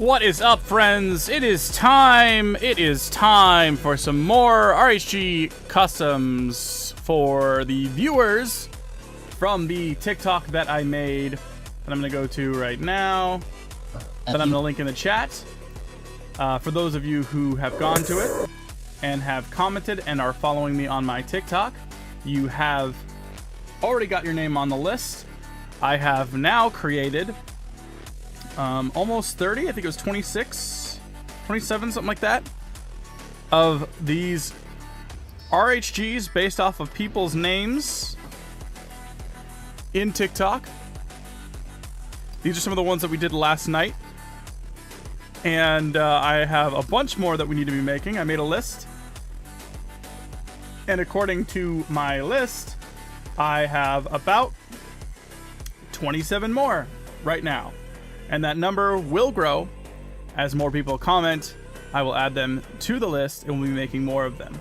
What is up, friends? It is time for some more RHG customs for the viewers from the TikTok that I made, that I'm going to go to right now, that I'm going to link in the chat. For those of you who have gone to it and have commented and are following me on my TikTok, you have already got your name on the list. I have now created almost 30, I think it was 26, 27, something like that, of these RHGs based off of people's names in TikTok. These are some of the ones that we did last night. And I have a bunch more that we need to be making. I made a list. And according to my list, I have about 27 more right now. And that number will grow as more people comment. I will add them to the list and we'll be making more of them.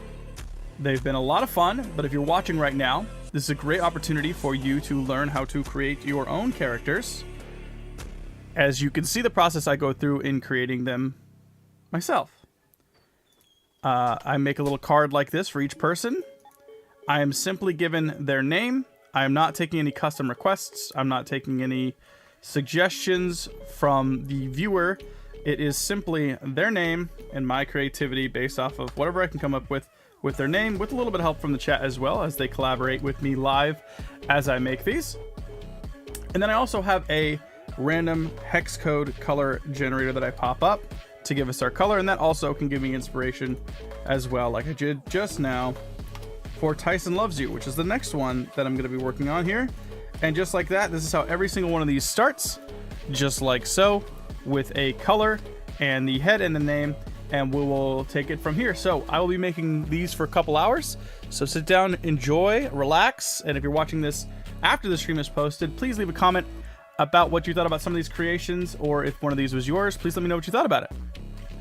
They've been a lot of fun, but if you're watching right now, this is a great opportunity for you to learn how to create your own characters. As you can see the process I go through in creating them myself. I make a little card like this for each person. I am simply given their name. I am not taking any custom requests. I'm not taking any suggestions from the viewer. It is simply their name and my creativity based off of whatever I can come up with their name, with a little bit of help from the chat as well, as they collaborate with me live as I make these. And then I also have a random hex code color generator that I pop up to give us our color, and that also can give me inspiration as well, like I did just now for Tyson Loves You, which is the next one that I'm going to be working on here. And just like that, this is how every single one of these starts, just like so, with a color and the head and the name, and we will take it from here. So I will be making these for a couple hours, so sit down, enjoy, relax, and if you're watching this after the stream is posted, please leave a comment about what you thought about some of these creations, or if one of these was yours, please let me know what you thought about it.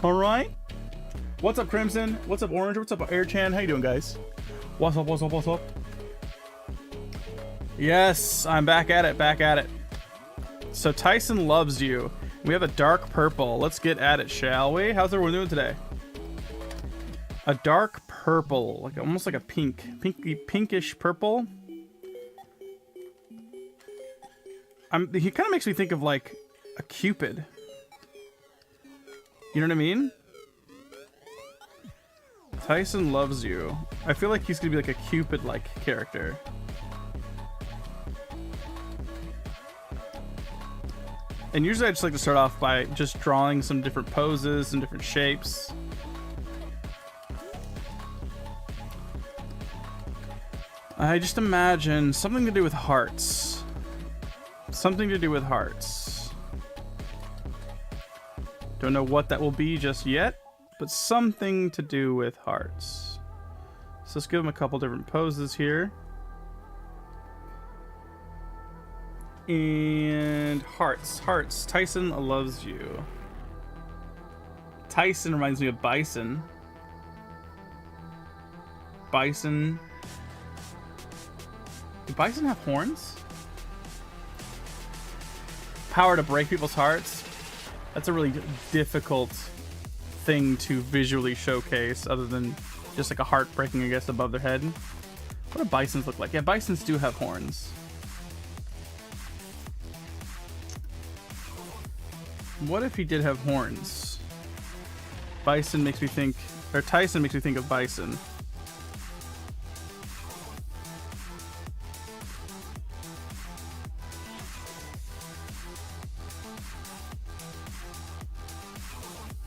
All right? What's up, Crimson? What's up, Orange? What's up, Airchan? How you doing, guys? What's up, what's up, what's up? Yes, I'm back at it. So Tyson Loves You. We have a dark purple. Let's get at it, shall we? How's everyone doing today? A dark purple, like almost like a pinkish purple. He kind of makes me think of like a Cupid. You know what I mean? Tyson Loves You. I feel like he's gonna be like a Cupid-like character. And usually I just like to start off by just drawing some different poses and different shapes. I just imagine something to do with hearts. Something to do with hearts. Don't know what that will be just yet, but something to do with hearts. So let's give him a couple different poses here. And hearts. Tyson Loves You. Tyson reminds me of Bison. Bison. Do Bison have horns? Power to break people's hearts. That's a really difficult thing to visually showcase, other than just like a heart breaking, I guess, above their head. What do bisons look like? Yeah, bisons do have horns. What if he did have horns? Bison makes me think, or Tyson makes me think of bison.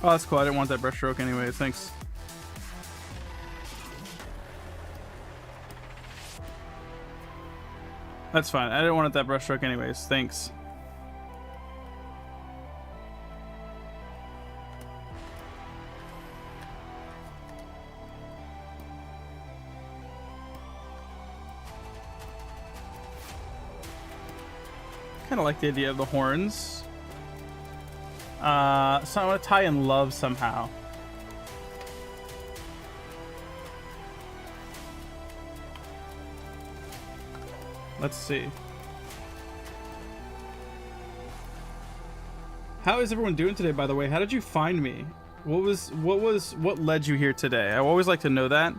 Oh, that's cool. I didn't want that brushstroke anyways. Thanks. That's fine. I didn't want that brushstroke anyways. Thanks. Kind of like the idea of the horns. So I want to tie in love somehow. Let's see. How is everyone doing today, by the way? How did you find me? What led you here today? I always like to know that,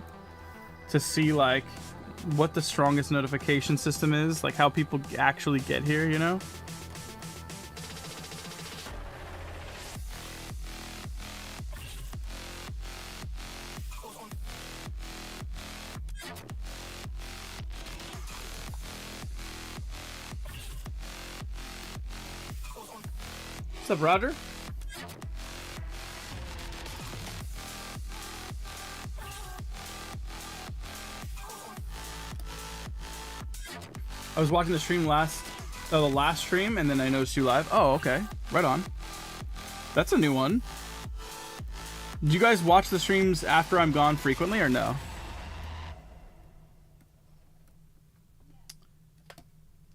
to see like what the strongest notification system is, like how people actually get here, you know? What's up, Roger? I was watching the stream the last stream, and then I noticed you live. Oh, okay. Right on. That's a new one. Do you guys watch the streams after I'm gone frequently, or no?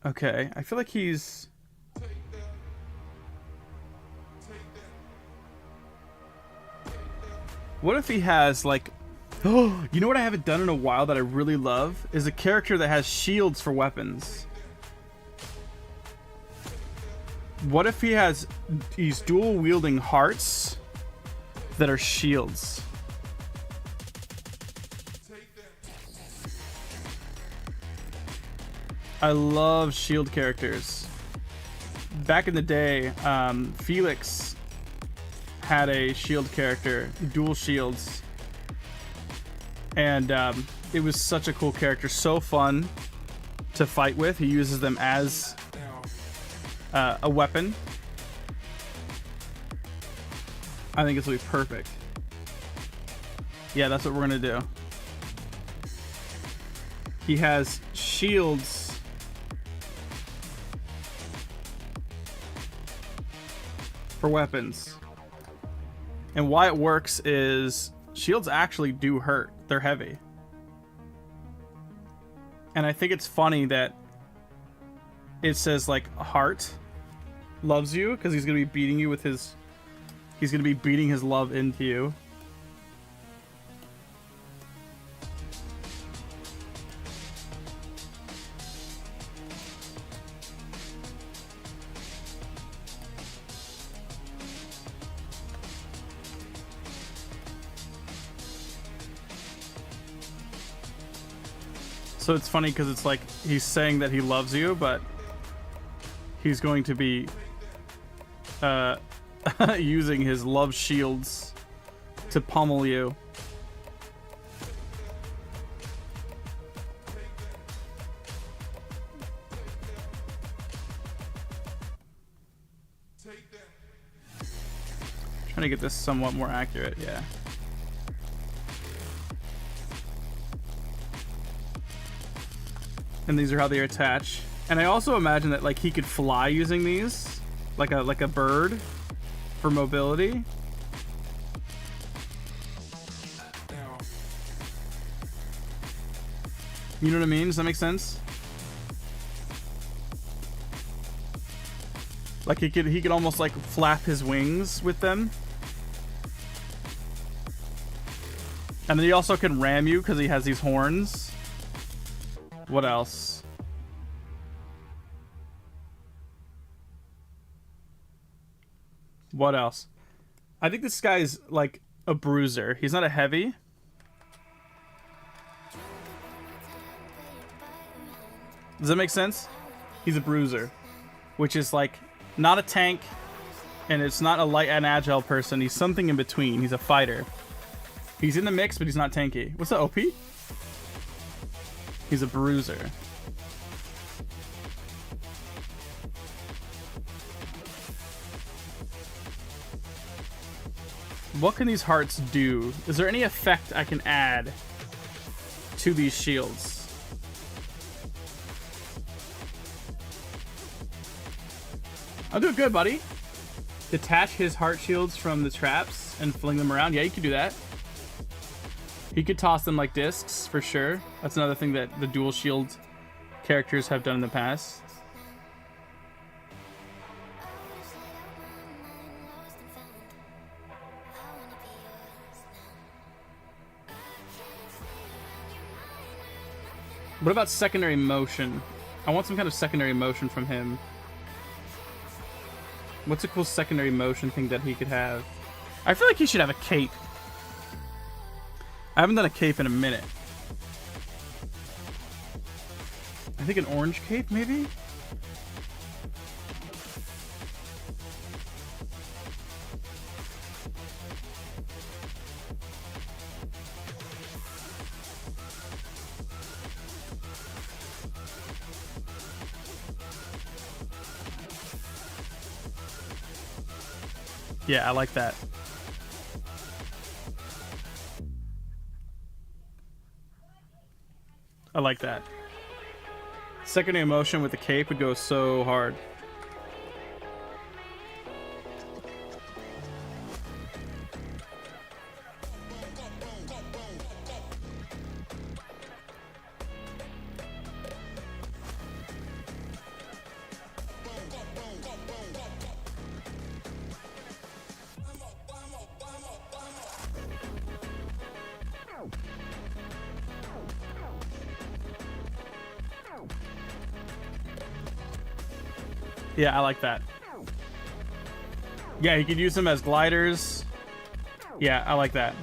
Okay, I feel like he's... What if he has, like... Oh, you know what I haven't done in a while that I really love? Is a character that has shields for weapons. What if he has these dual wielding hearts that are shields? I love shield characters. Back in the day, Felix had a shield character, dual shields. And it was such a cool character, so fun to fight with. He uses them as a weapon. I think this will be perfect. Yeah, that's what we're gonna do. He has shields for weapons. And why it works is shields actually do hurt. They're heavy. And I think it's funny that it says like heart loves you, because he's gonna be beating you with his beating his love into you. So it's funny because it's like he's saying that he loves you, but he's going to be using his love shields to pummel you. Trying to get this somewhat more accurate, yeah. And these are how they attach. And I also imagine that like he could fly using these, like a bird, for mobility. You know what I mean? Does that make sense? Like he could almost like flap his wings with them. And then he also can ram you because he has these horns. What else? What else? I think this guy's like a bruiser. He's not a heavy. Does that make sense? He's a bruiser, which is like not a tank, and it's not a light and agile person. He's something in between. He's a fighter. He's in the mix, but he's not tanky. What's that, OP? He's a bruiser. What can these hearts do? Is there any effect I can add to these shields? I'll do it good, buddy. Detach his heart shields from the traps and fling them around. Yeah, you could do that. He could toss them like discs, for sure. That's another thing that the dual shield characters have done in the past. What about secondary motion? I want some kind of secondary motion from him. What's a cool secondary motion thing that he could have? I feel like he should have a cape. I haven't done a cape in a minute. I think an orange cape, maybe? Yeah, I like that. I like that. Secondary motion with the cape would go so hard. Yeah, I like that. Yeah, you could use them as gliders. Yeah, I like that.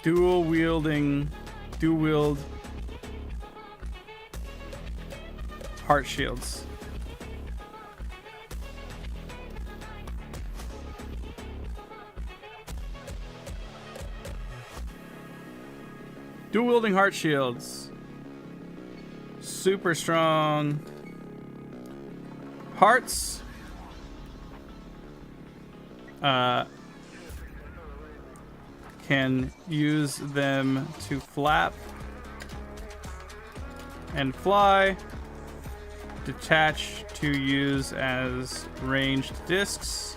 Dual wield heart shields. Dual wielding heart shields. Super strong hearts. Can use them to flap and fly. Detach to use as ranged discs.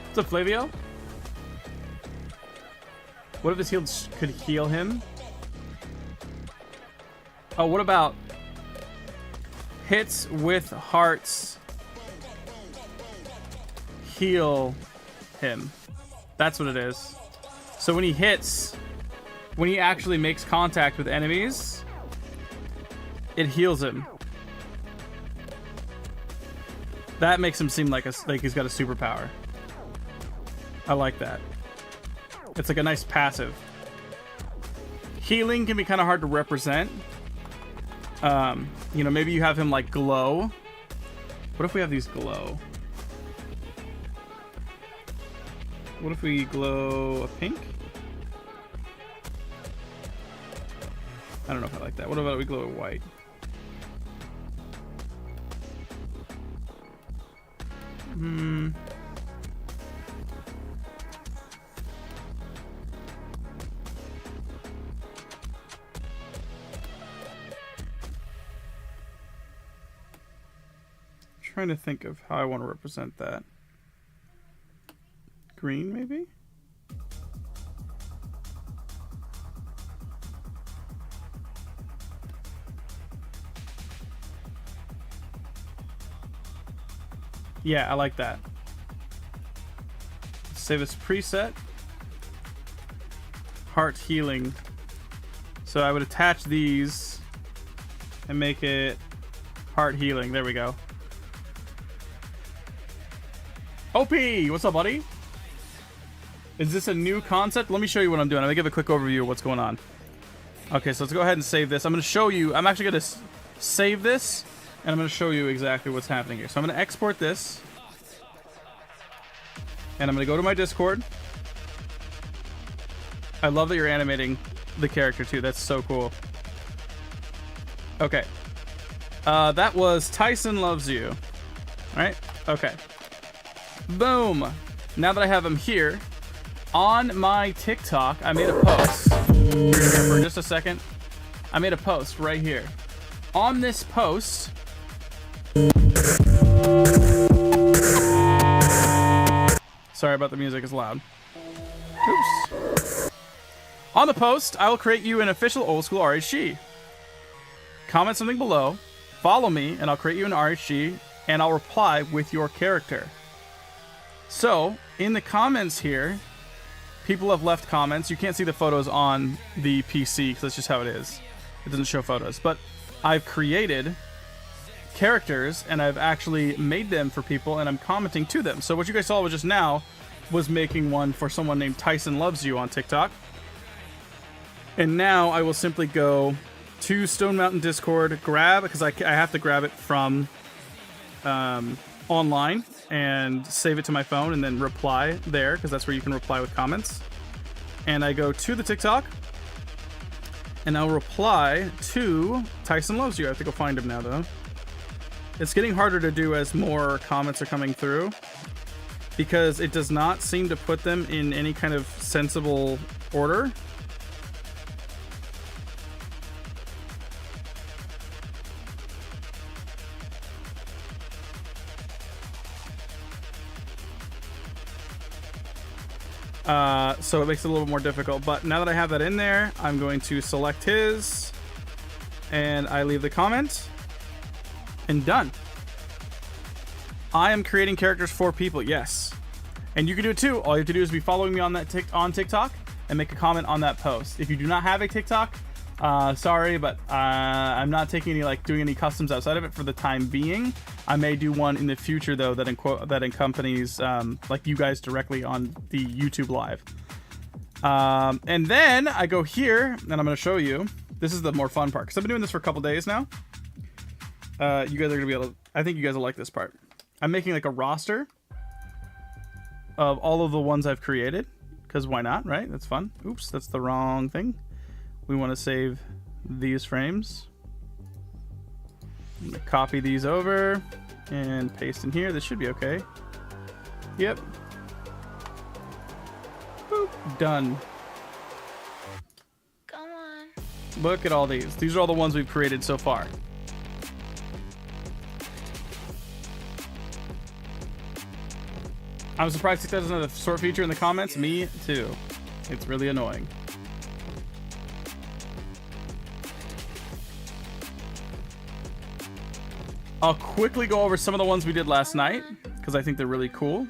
What's up, Flavio? What if his heals could heal him? Oh, what about hits with hearts heal him? That's what it is. So when he hits, when he actually makes contact with enemies, it heals him. That makes him seem like he's got a superpower. I like that. It's like a nice passive. Healing can be kind of hard to represent. You know, maybe you have him like glow. What if we have these glow? What if we glow a pink? I don't know if I like that. What about we glow a white? Trying to think of how I want to represent that. Green, maybe? Yeah, I like that. Save this preset. Heart healing. So I would attach these and make it heart healing. There we go. OP! What's up, buddy? Is this a new concept? Let me show you what I'm doing. I'm gonna give a quick overview of what's going on. Okay, so let's go ahead and save this. I'm gonna show you. I'm actually gonna save this, and I'm gonna show you exactly what's happening here. So I'm gonna export this, and I'm gonna go to my Discord. I love that you're animating the character too. That's so cool. Okay. That was Tyson Loves You. All right? Okay. Boom. Now that I have him here, on my TikTok, I made a post. For just a second. I made a post right here. On this post, sorry about the music, it's loud. Oops. On the post, I will create you an official old school RHG. Comment something below, follow me, and I'll create you an RHG, and I'll reply with your character. So, in the comments here, people have left comments. You can't see the photos on the PC because that's just how it is. It doesn't show photos. But I've created characters and I've actually made them for people and I'm commenting to them. So what you guys saw was just now was making one for someone named Tyson Loves You on TikTok. And now I will simply go to Stone Mountain Discord, grab, because I have to grab it from online and save it to my phone and then reply there, because that's where you can reply with comments. And I go to the TikTok and I'll reply to Tyson Loves You. I have to go find him now though. It's getting harder to do as more comments are coming through because it does not seem to put them in any kind of sensible order. So it makes it a little more difficult, but now that I have that in there, I'm going to select his and I leave the comment and done. I am creating characters for people, yes. And you can do it too. All you have to do is be following me on that on TikTok and make a comment on that post. If you do not have a TikTok, sorry, but I'm not taking any doing any customs outside of it for the time being. I may do one in the future though that accompanies you guys directly on the YouTube live. And then I go here and I'm going to show you. This is the more fun part because I've been doing this for a couple days now. You guys are gonna be able to, I think you guys will like this part. I'm making a roster of all of the ones I've created because why not, right? That's fun. Oops, that's the wrong thing. We want to save these frames. I'm gonna copy these over and paste in here. This should be okay. Yep. Boop. Done. Come on. Look at all these. These are all the ones we've created so far. I'm surprised TikTok doesn't have a sort feature in the comments. Me too. It's really annoying. I'll quickly go over some of the ones we did last night because I think they're really cool.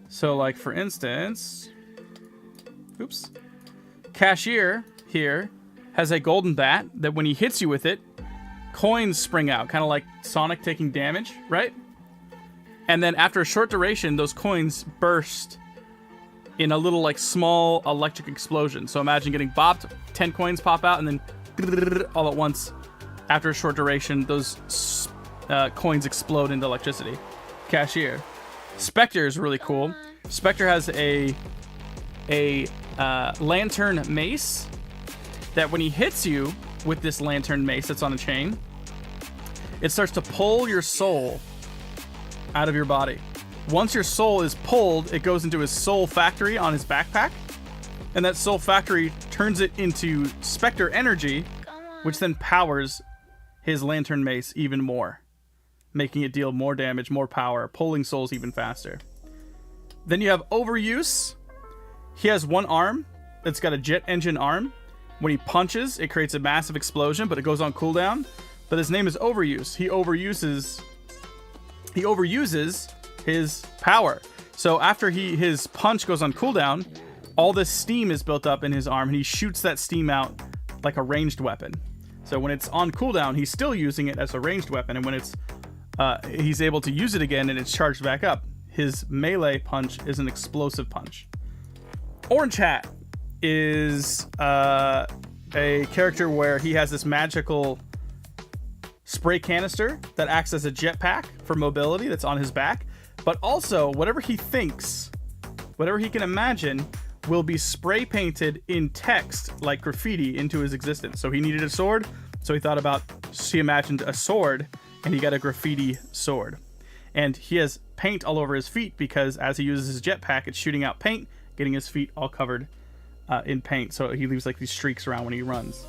So for instance, oops. Cashier here has a golden bat that when he hits you with it, coins spring out, kind of like Sonic taking damage, right? And then after a short duration, those coins burst in a little small electric explosion. So imagine getting bopped, 10 coins pop out, and then all at once, after a short duration, those coins explode into electricity. Cashier. Spectre is really cool. Spectre has a lantern mace that when he hits you with this lantern mace that's on a chain, it starts to pull your soul out of your body. Once your soul is pulled, it goes into his soul factory on his backpack, and that soul factory turns it into Spectre energy, which then powers his lantern mace even more, making it deal more damage, more power, pulling souls even faster. Then you have Overuse. He has one arm that's got a jet engine arm. When he punches, it creates a massive explosion, but it goes on cooldown. But his name is Overuse. He overuses his power. So after his punch goes on cooldown, all this steam is built up in his arm, and he shoots that steam out like a ranged weapon. So when it's on cooldown, he's still using it as a ranged weapon, and when it's he's able to use it again and it's charged back up, his melee punch is an explosive punch. Orange Hat is a character where he has this magical spray canister that acts as a jetpack for mobility that's on his back, but also whatever he thinks, whatever he can imagine, will be spray painted in text like graffiti into his existence. So he needed a sword, so he imagined a sword, and he got a graffiti sword. And he has paint all over his feet because as he uses his jetpack, it's shooting out paint, getting his feet all covered in paint. So he leaves these streaks around when he runs.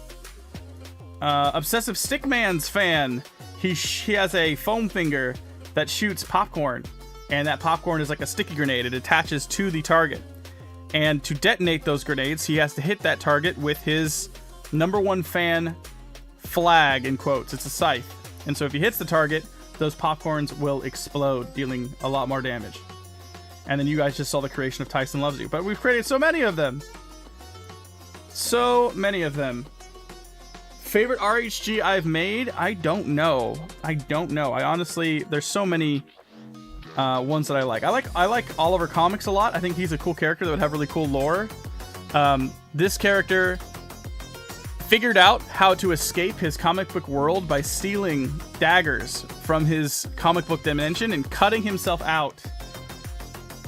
Obsessive Stickman's fan. He has a foam finger that shoots popcorn, and that popcorn is like a sticky grenade. It attaches to the target. And to detonate those grenades, he has to hit that target with his #1 fan flag, in quotes. It's a scythe. And so if he hits the target, those popcorns will explode, dealing a lot more damage. And then you guys just saw the creation of Tyson Loves You. But we've created so many of them. So many of them. Favorite RHG I've made? I don't know. I honestly, there's so many ones that I like. I like Oliver Comics a lot. I think he's a cool character that would have really cool lore. This character figured out how to escape his comic book world by stealing daggers from his comic book dimension and cutting himself out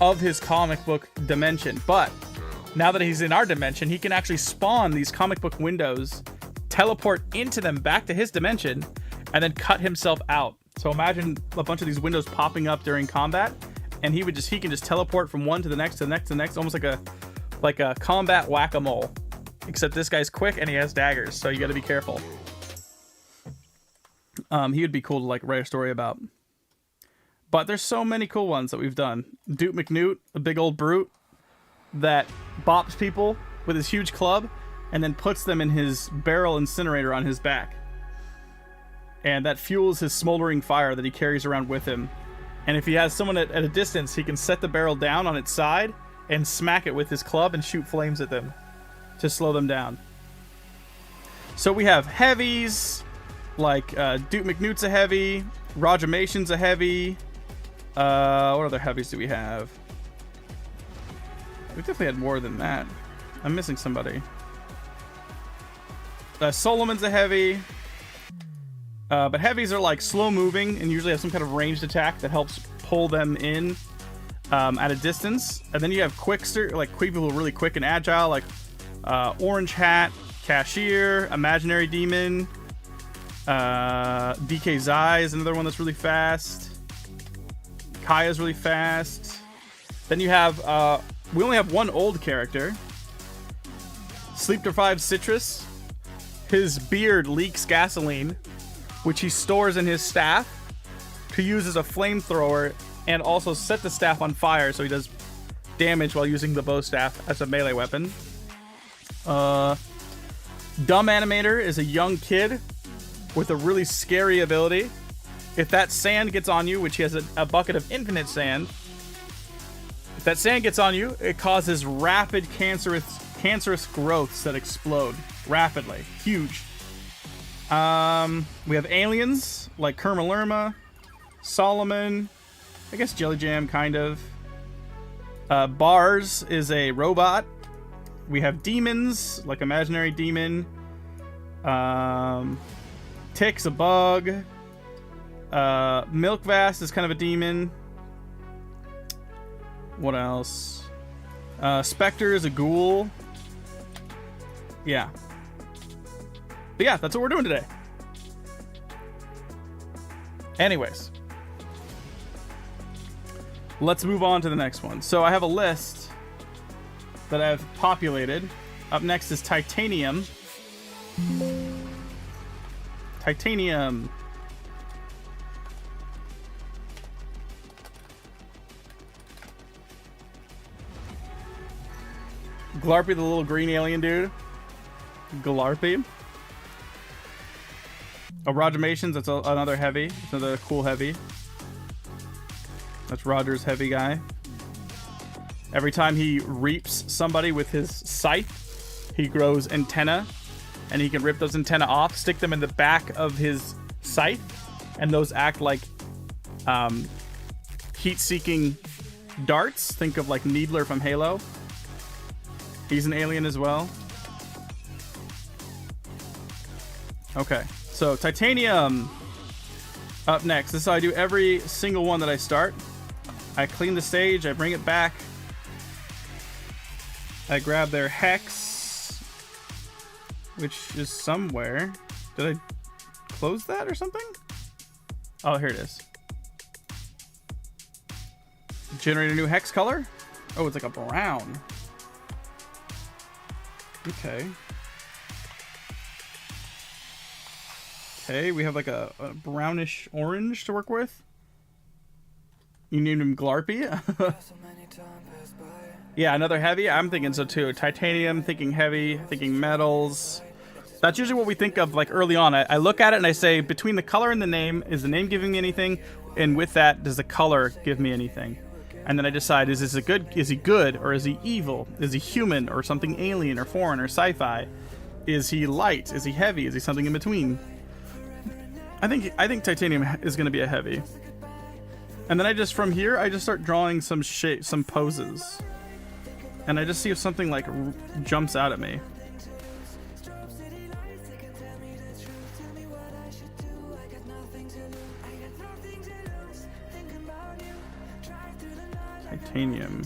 of his comic book dimension. But now that he's in our dimension, he can actually spawn these comic book windows, teleport into them back to his dimension, and then cut himself out. So imagine a bunch of these windows popping up during combat, and he can just teleport from one to the next to the next to the next, almost like a combat whack-a-mole. Except this guy's quick and he has daggers, so you got to be careful. He would be cool to like write a story about. But there's so many cool ones that we've done. Duke McNewt, a big old brute that bops people with his huge club and then puts them in his barrel incinerator on his back. And that fuels his smoldering fire that he carries around with him. And if he has someone at a distance, he can set the barrel down on its side and smack it with his club and shoot flames at them to slow them down. So we have heavies, like Duke McNewt's a heavy, Roger Mason's a heavy. What other heavies do we have? We definitely had more than that. I'm missing somebody. Solomon's a heavy. But heavies are like slow moving and usually have some kind of ranged attack that helps pull them in at a distance. And then you have quickster, like people who are really quick and agile, like Orange Hat, Cashier, Imaginary Demon, DK Zai is another one that's really fast. Kaya's really fast. Then you have, we only have one old character. Sleep Deprived Citrus. His beard leaks gasoline, which he stores in his staff to use as a flamethrower and also set the staff on fire so he does damage while using the bow staff as a melee weapon. Dumb Animator is a young kid with a really scary ability. If that sand gets on you, which he has a bucket of infinite sand, if that sand gets on you, it causes rapid cancerous growths that explode rapidly. Huge. We have aliens like Kerma Lerma, Solomon, I guess Jelly Jam, kind of. Bars is a robot. We have demons like Imaginary Demon. Tick's a bug. Milkvast is kind of a demon. What else? Spectre is a ghoul. Yeah. But yeah, that's what we're doing today. Anyways. Let's move on to the next one. So I have a list that I've populated. Up next is Titanium. Titanium. Glarpy, the little green alien dude. Glarpy. Oh, Roger Mason's, that's another heavy. It's another cool heavy. That's Roger's heavy guy. Every time he reaps somebody with his scythe, he grows antenna, and he can rip those antenna off, stick them in the back of his scythe, and those act like heat-seeking darts. Think of like Needler from Halo. He's an alien as well. Okay, so Titanium up next. This is how I do every single one that I start. I clean the stage, I bring it back. I grab their hex, which is somewhere. Did I close that or something? Oh, here it is. Generate a new hex color. Oh, it's like a brown. Okay. Okay, we have like a brownish orange to work with. You named him Glarpy? Yeah, another heavy. I'm thinking so too. Titanium, thinking heavy, thinking metals. That's usually what we think of like early on. I look at it and I say, between the color and the name, is the name giving me anything? And with that, does the color give me anything? And then I decide, is he good, or is he evil? Is he human, or something alien, or foreign, or sci-fi? Is he light? Is he heavy? Is he something in between? I think titanium is going to be a heavy. And then from here, I just start drawing some poses. And I just see if something like jumps out at me. Titanium.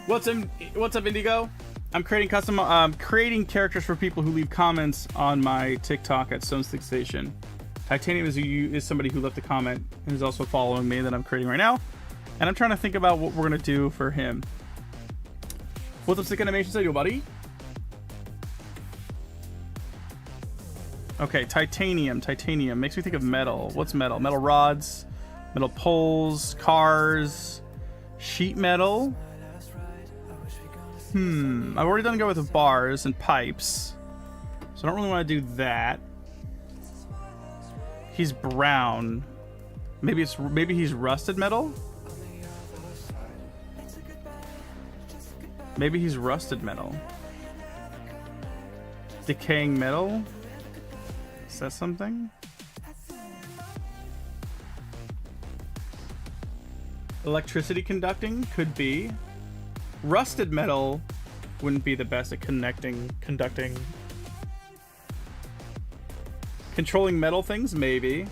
What's up, Indigo? I'm creating characters for people who leave comments on my TikTok at Stonestick Station. Titanium is somebody who left a comment and is also following me that I'm creating right now, and I'm trying to think about what we're gonna do for him. What's up, Sick Animation Studio, buddy? Okay, titanium. Titanium makes me think of metal. What's metal? Metal rods, metal poles, cars, sheet metal. I've already done go with bars and pipes, so I don't really want to do that. He's brown. Maybe he's rusted metal. Maybe he's rusted metal. Decaying metal. Is that something? Electricity conducting could be. Rusted metal wouldn't be the best at conducting. Controlling metal things, maybe.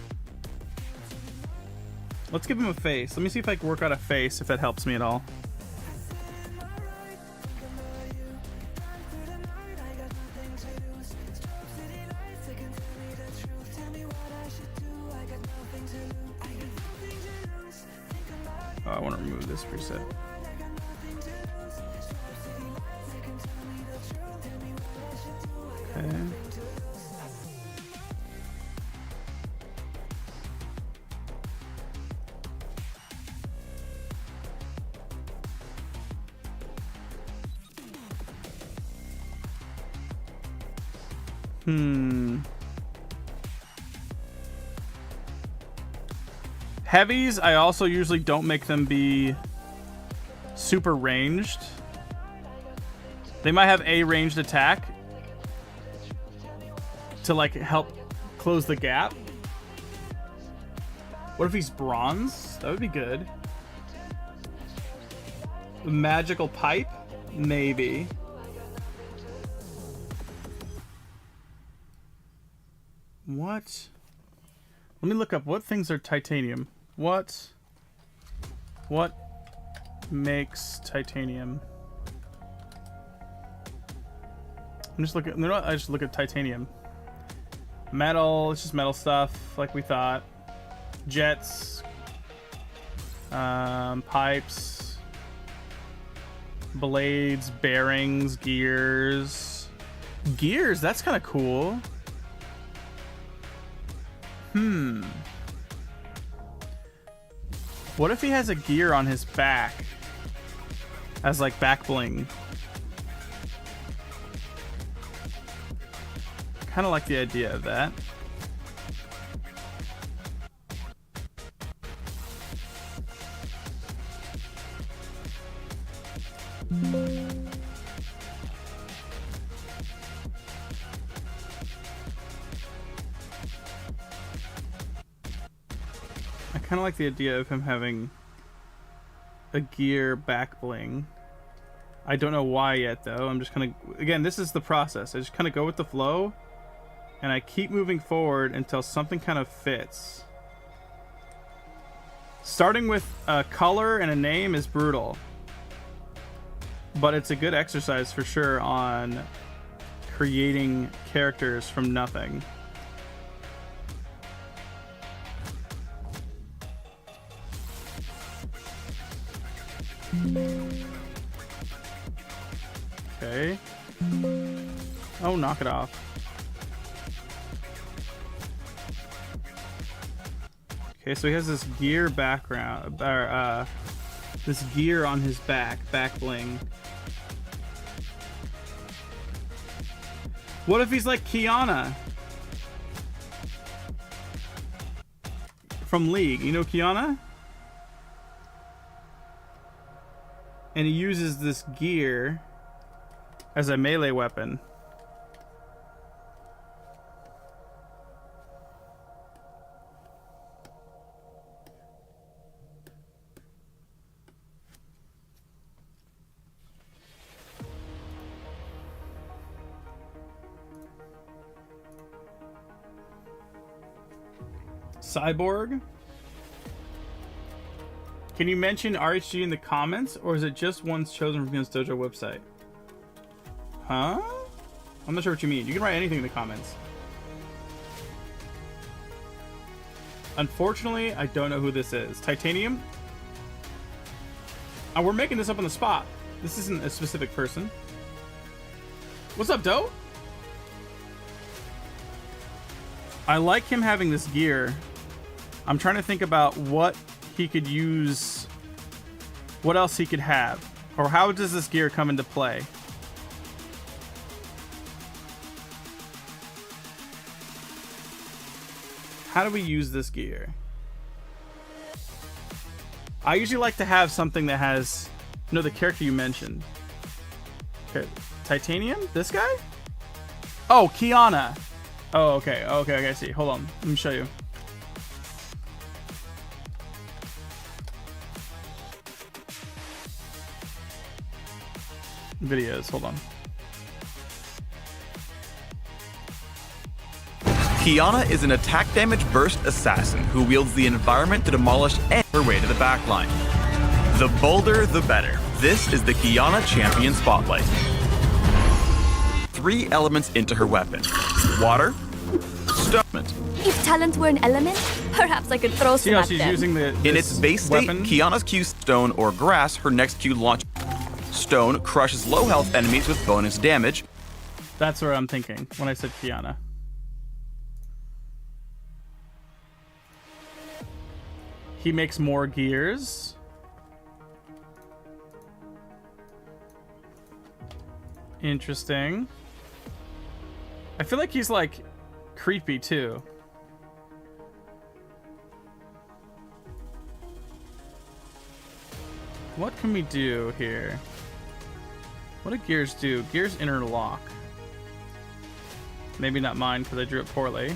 Let's give him a face. Let me see if I can work out a face, if that helps me at all. Oh, I want to remove this preset. Okay. Heavies, I also usually don't make them be super ranged. They might have a ranged attack to like help close the gap. What if he's bronze? That would be good. Magical pipe? Maybe. What? Let me look up what things are titanium. What makes titanium? I'm just looking. You know what? I just look at titanium. Metal. It's just metal stuff, like we thought. Jets. Pipes. Blades. Bearings. Gears. Gears. That's kind of cool. What if he has a gear on his back as like back bling? Kind of like the idea of that. I kind of like the idea of him having a gear back bling. I don't know why yet, though. I'm just kind of... Again, this is the process. I just kind of go with the flow, and I keep moving forward until something kind of fits. Starting with a color and a name is brutal, but it's a good exercise for sure on creating characters from nothing. Okay. Oh, knock it off. Okay, so he has this gear background, or this gear on his back bling. What if he's like Kiana? from League. You know Kiana? And he uses this gear as a melee weapon. Cyborg? Can you mention RHG in the comments, or is it just ones chosen from the Dojo website? Huh? I'm not sure what you mean. You can write anything in the comments. Unfortunately, I don't know who this is. Titanium? Oh, we're making this up on the spot. This isn't a specific person. What's up, Doe? I like him having this gear. I'm trying to think about what he could use, what else he could have, or how does this gear come into play? How do we use this gear? I usually like to have something that has, no, the character you mentioned. Okay. Titanium? This guy? Oh, Kiana. Oh, okay, okay, I see. Hold on, let me show you. Videos, hold on. Kiana is an attack damage burst assassin who wields the environment to demolish any her way to the backline. The bolder, the better. This is the Kiana Champion Spotlight. 3 elements into her weapon. Water, stone. If talent were an element, perhaps I could throw some at them. Using in its base state, weapon. Kiana's Q stone or grass, her next Q launch. Stone crushes low health enemies with bonus damage. That's what I'm thinking when I said Kiana. He makes more gears. Interesting. I feel like he's like creepy too. What can we do here? What do gears do? Gears interlock. Maybe not mine because I drew it poorly.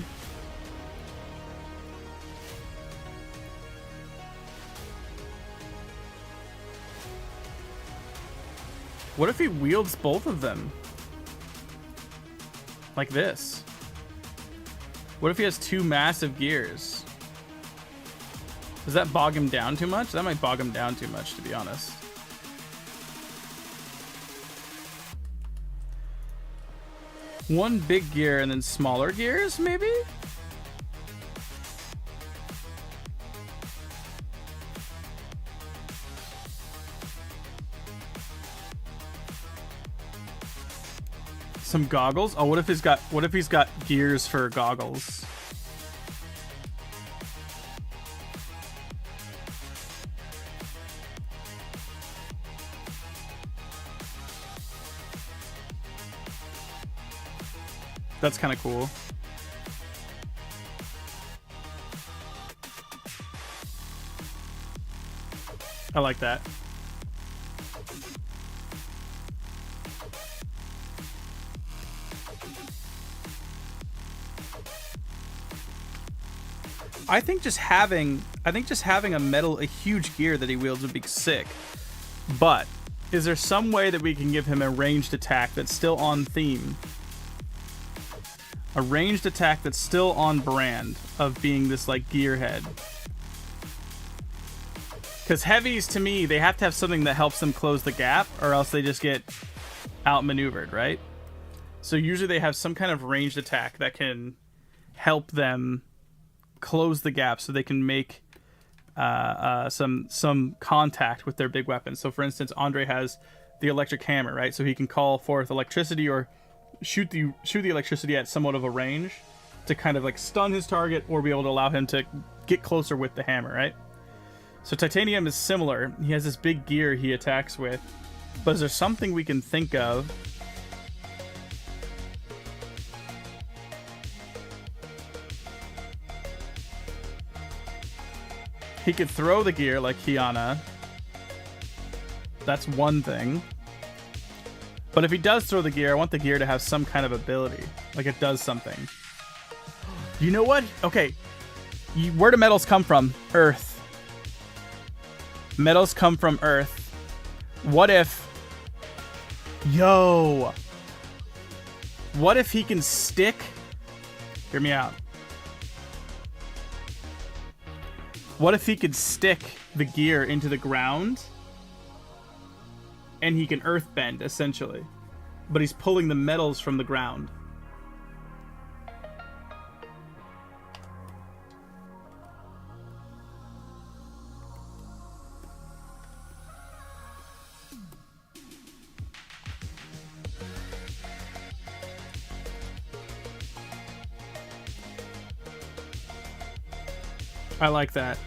What if he wields both of them? Like this. What if he has 2 massive gears? Does that bog him down too much? That might bog him down too much, to be honest. One big gear and then smaller gears, maybe? Some goggles? Oh, what if he's got gears for goggles? That's kind of cool. I like that. I think just having a huge gear that he wields would be sick. But is there some way that we can give him a ranged attack that's still on theme? A ranged attack that's still on brand of being this like gearhead. Because heavies, to me, they have to have something that helps them close the gap, or else they just get outmaneuvered, right? So usually they have some kind of ranged attack that can help them close the gap, so they can make some contact with their big weapons. So, for instance, Andre has the electric hammer, right? So he can call forth electricity or shoot the electricity at somewhat of a range to kind of like stun his target, or be able to allow him to get closer with the hammer, right? So Titanium is similar. He has this big gear he attacks with, but is there something we can think of? He could throw the gear like Kiana. That's one thing. But if he does throw the gear, I want the gear to have some kind of ability. Like it does something. You know what? Okay. Where do metals come from? Earth. Metals come from Earth. What if... Yo! What if he can stick... Hear me out. What if he could stick the gear into the ground and he can earthbend, essentially, but he's pulling the metals from the ground? I like that.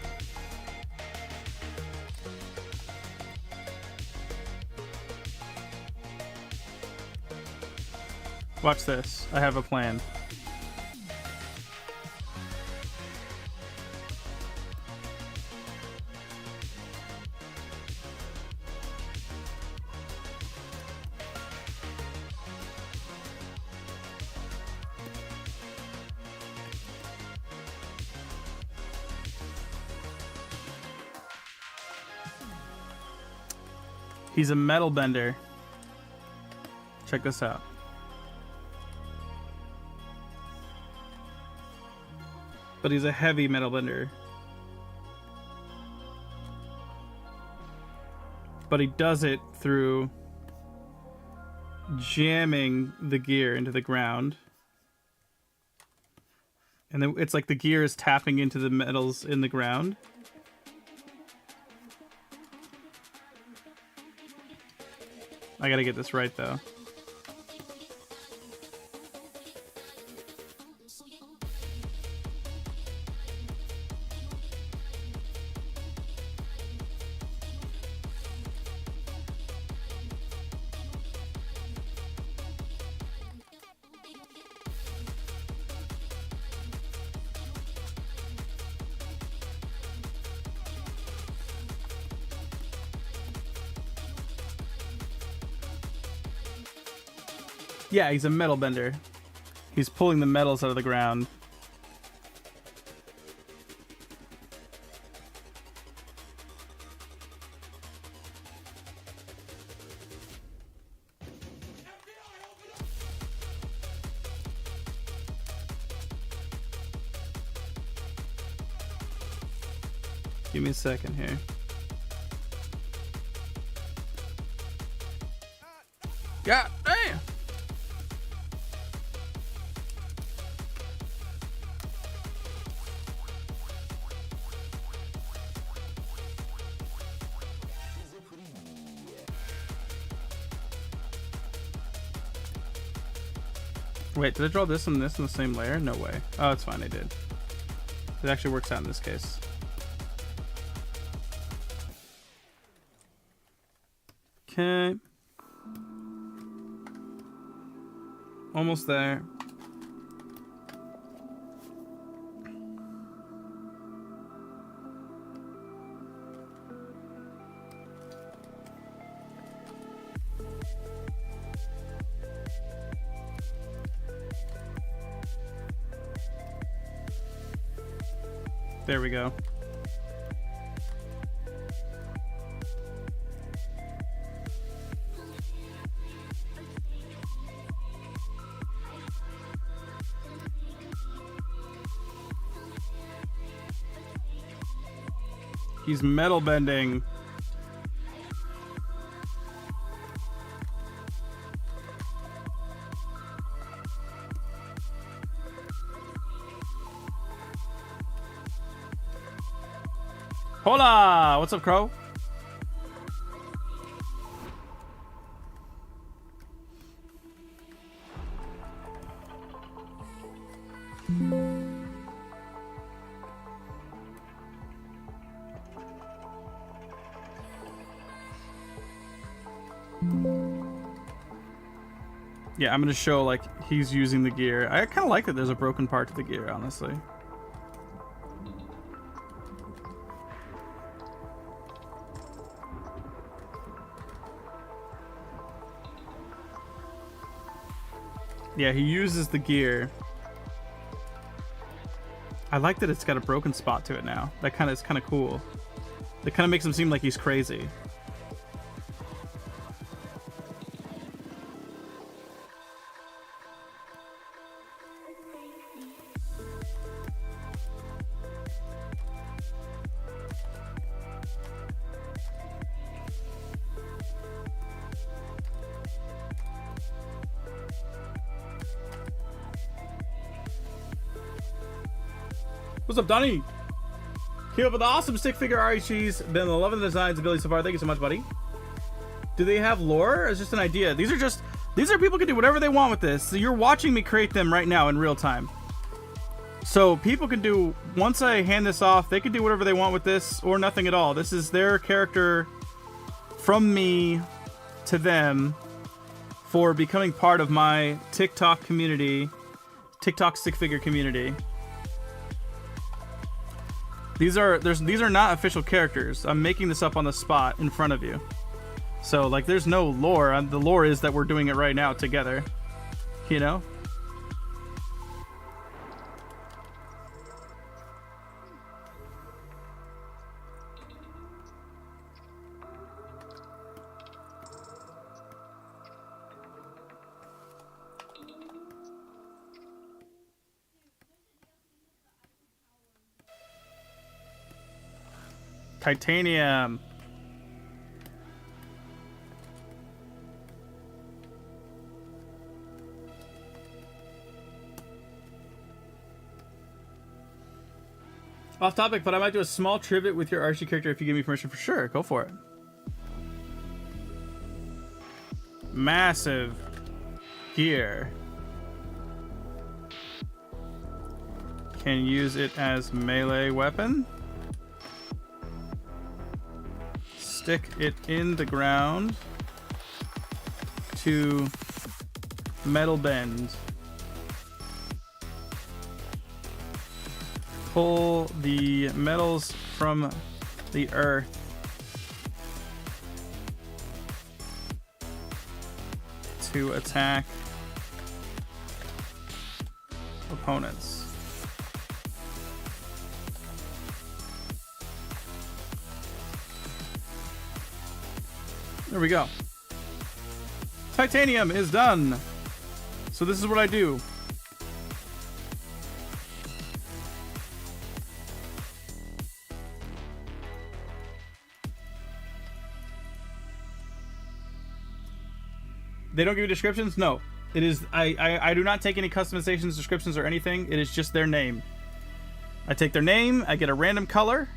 Watch this. I have a plan. He's a metal bender. Check this out. But he's a heavy metal bender. But he does it through jamming the gear into the ground. And then it's like the gear is tapping into the metals in the ground. I gotta get this right, though. Yeah, he's a metal bender. He's pulling the metals out of the ground. Give me a second here. God damn! Wait, did I draw this and this in the same layer? No way. Oh, it's fine, I did. It actually works out in this case. Okay. Almost there. There we go. He's metal bending. Hola! What's up, Crow? Yeah, I'm gonna show like he's using the gear. I kind of like that there's a broken part to the gear, honestly. Yeah, he uses the gear. I like that it's got a broken spot to it now. That kind of is kind of cool. That kind of makes him seem like he's crazy. What's up, Donnie? Keep up with the awesome stick figure RHGs. Been loving the designs ability so far. Thank you so much, buddy. Do they have lore? Or it's just an idea. These are people can do whatever they want with this. So you're watching me create them right now in real time. So people can do, once I hand this off, they can do whatever they want with this or nothing at all. This is their character from me to them for becoming part of my TikTok community, TikTok stick figure community. These are not official characters. I'm making this up on the spot in front of you. So, like, there's no lore. The lore is that we're doing it right now together. You know? Titanium. Off topic, but I might do a small tribute with your Archie character if you give me permission. For sure, go for it. Massive gear. Can use it as melee weapon. Stick it in the ground to metal bend. Pull the metals from the earth. To attack opponents. There we go. Titanium is done. So this is what I do. They don't give you descriptions? No. It is I do not take any customizations, descriptions, or anything. It is just their name. I take their name, I get a random color,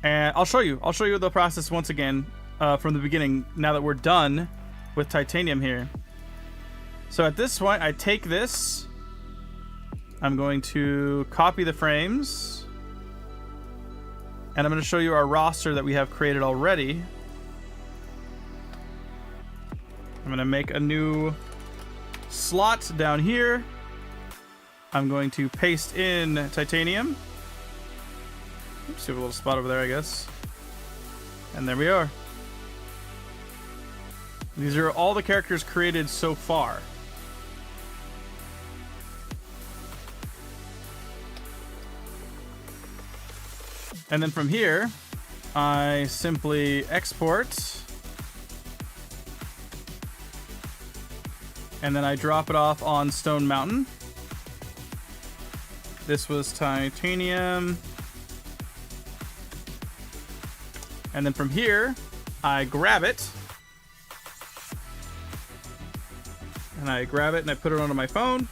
and I'll show you the process once again. From the beginning, now that we're done with titanium here. So at this point, I take this. I'm going to copy the frames. And I'm going to show you our roster that we have created already. I'm going to make a new slot down here. I'm going to paste in titanium. Oops, we have a little spot over there, I guess. And there we are. These are all the characters created so far. And then from here, I simply export. And then I drop it off on Stone Mountain. This was titanium. And then from here, I grab it. And I grab it and I put it onto my phone.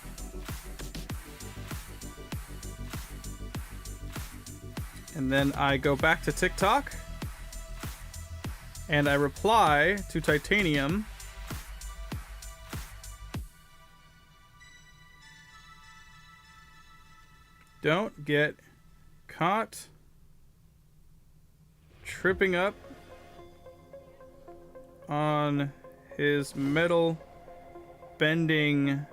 And then I go back to TikTok. And I reply to Titanium. Don't get caught tripping up on his metal bending.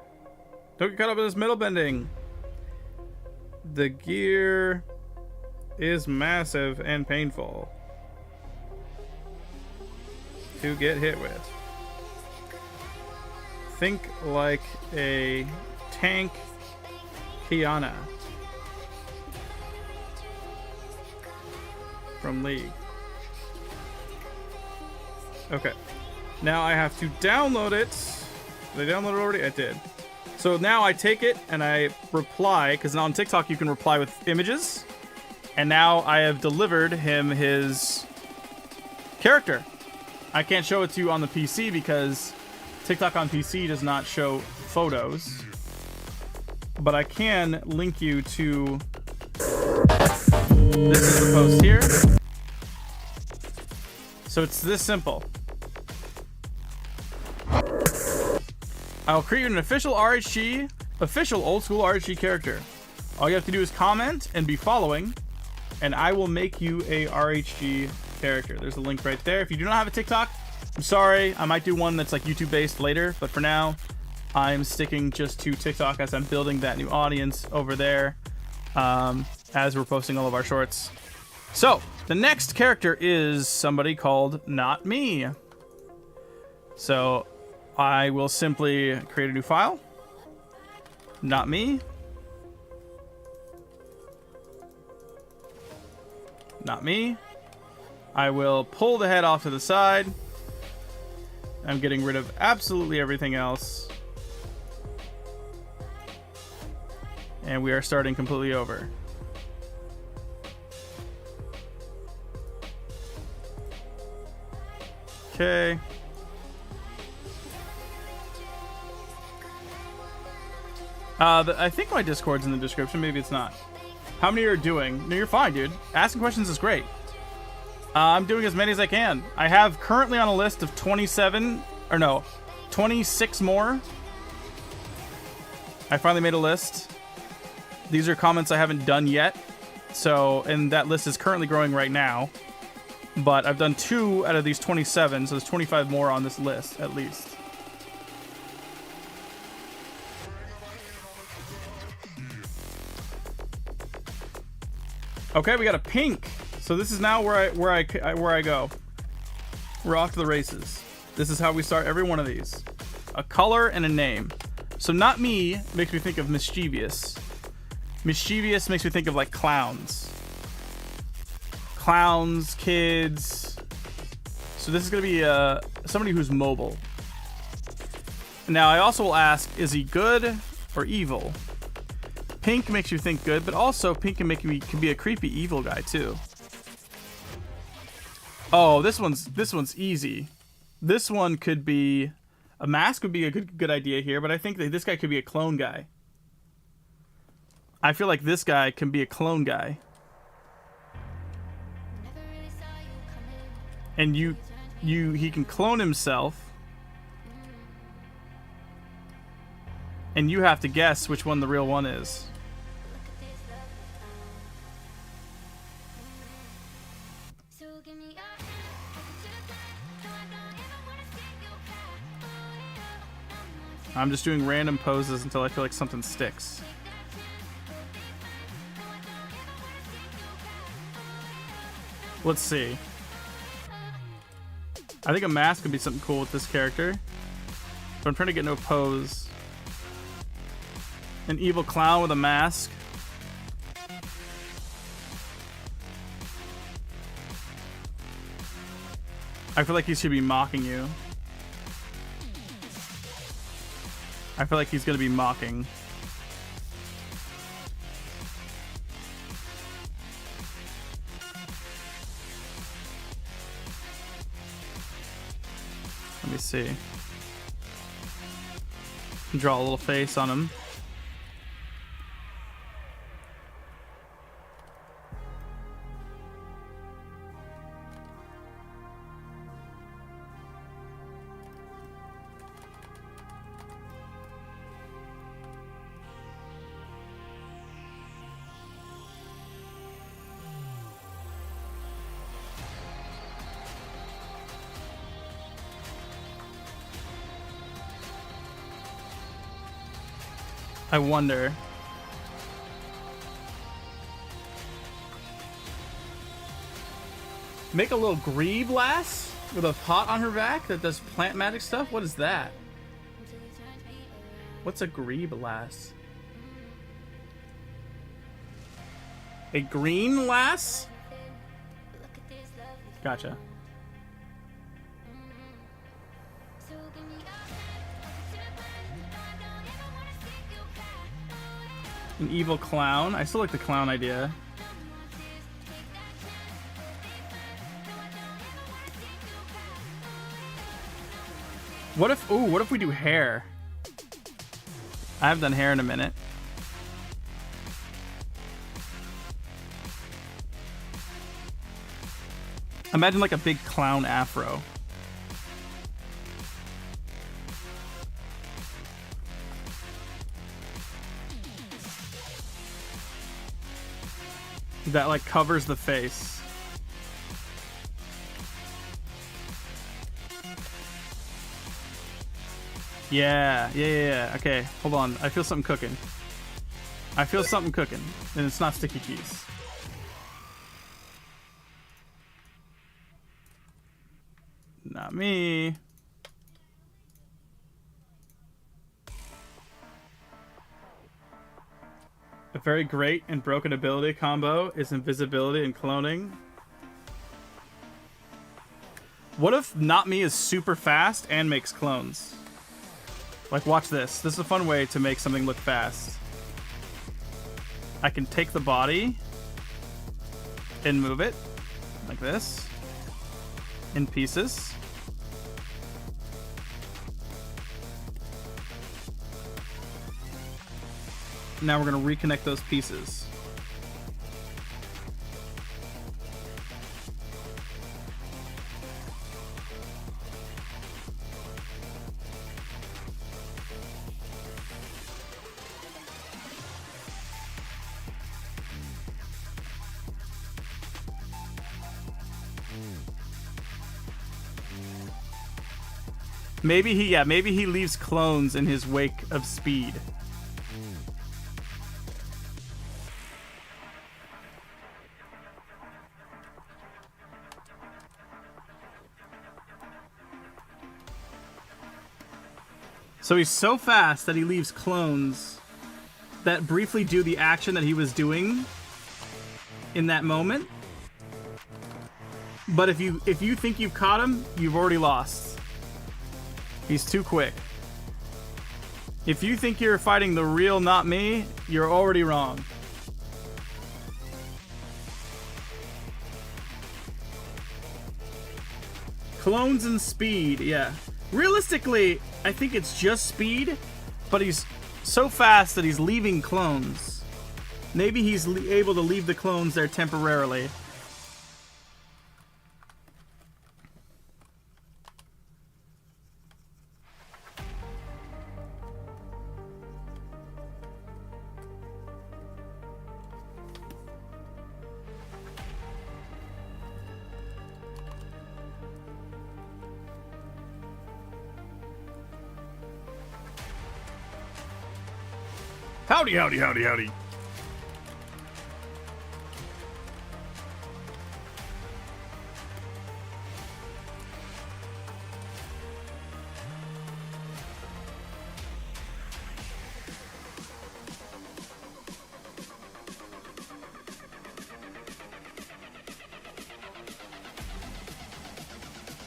Don't get caught up in this metal bending. The gear is massive and painful to get hit with. Think like a tank, Kiana from League. Okay. Now I have to download it. Did I download it already? I did. So now I take it and I reply, because now on TikTok you can reply with images. And now I have delivered him his character. I can't show it to you on the PC because TikTok on PC does not show photos. But I can link you to... This is the post here. So it's this simple. I'll create an official RHG, official old school RHG character. All you have to do is comment and be following, and I will make you a RHG character. There's a link right there. If you do not have a TikTok, I'm sorry. I might do one that's like YouTube based later, but for now, I'm sticking just to TikTok as I'm building that new audience over there as we're posting all of our shorts. So the next character is somebody called Not Me. So I will simply create a new file. Not Me. Not me. I will pull the head off to the side. I'm getting rid of absolutely everything else. And we are starting completely over. Okay. I think my Discord's in the description. Maybe it's not. How many are doing? No, you're fine, dude. Asking questions is great. I'm doing as many as I can. I have currently on a list of 27, or no, 26 more. I finally made a list. These are comments I haven't done yet. So, and that list is currently growing right now. But I've done 2 out of these 27, so there's 25 more on this list, at least. Okay, we got a pink. So this is now where I go. We're off to the races. This is how we start every one of these. A color and a name. So Not Me makes me think of mischievous. Mischievous makes me think of like clowns. Clowns, kids. So this is gonna be somebody who's mobile. Now I also will ask, is he good or evil? Pink makes you think good, but also pink can be a creepy evil guy too. Oh, this one's easy. This one could be a mask would be a good idea here, but I think that this guy could be a clone guy. I feel like this guy can be a clone guy. And he can clone himself. And you have to guess which one the real one is. I'm just doing random poses until I feel like something sticks. Let's see. I think a mask could be something cool with this character. But I'm trying to get no pose. An evil clown with a mask. I feel like he should be mocking you. I feel like he's gonna be mocking. Let me see. Draw a little face on him. I wonder. Make a little grebe lass with a pot on her back that does plant magic stuff? What is that? What's a grebe lass? A green lass? Gotcha. An evil clown. I still like the clown idea. What if we do hair? I haven't done hair in a minute. Imagine like a big clown afro. That like covers the face. Yeah. Okay, hold on. I feel something cooking. And it's not sticky cheese. Not me. A very great and broken ability combo is invisibility and cloning. What if Not Me is super fast and makes clones? Like, watch this. This is a fun way to make something look fast. I can take the body and move it like this in pieces. Now we're going to reconnect those pieces. Maybe he leaves clones in his wake of speed. So he's so fast that he leaves clones that briefly do the action that he was doing in that moment. But if you think you've caught him, you've already lost. He's too quick. If you think you're fighting the real Not Me, you're already wrong. Clones and speed, yeah. Realistically, I think it's just speed, but he's so fast that he's leaving clones. Maybe he's able to leave the clones there temporarily. Howdy, howdy, howdy, howdy.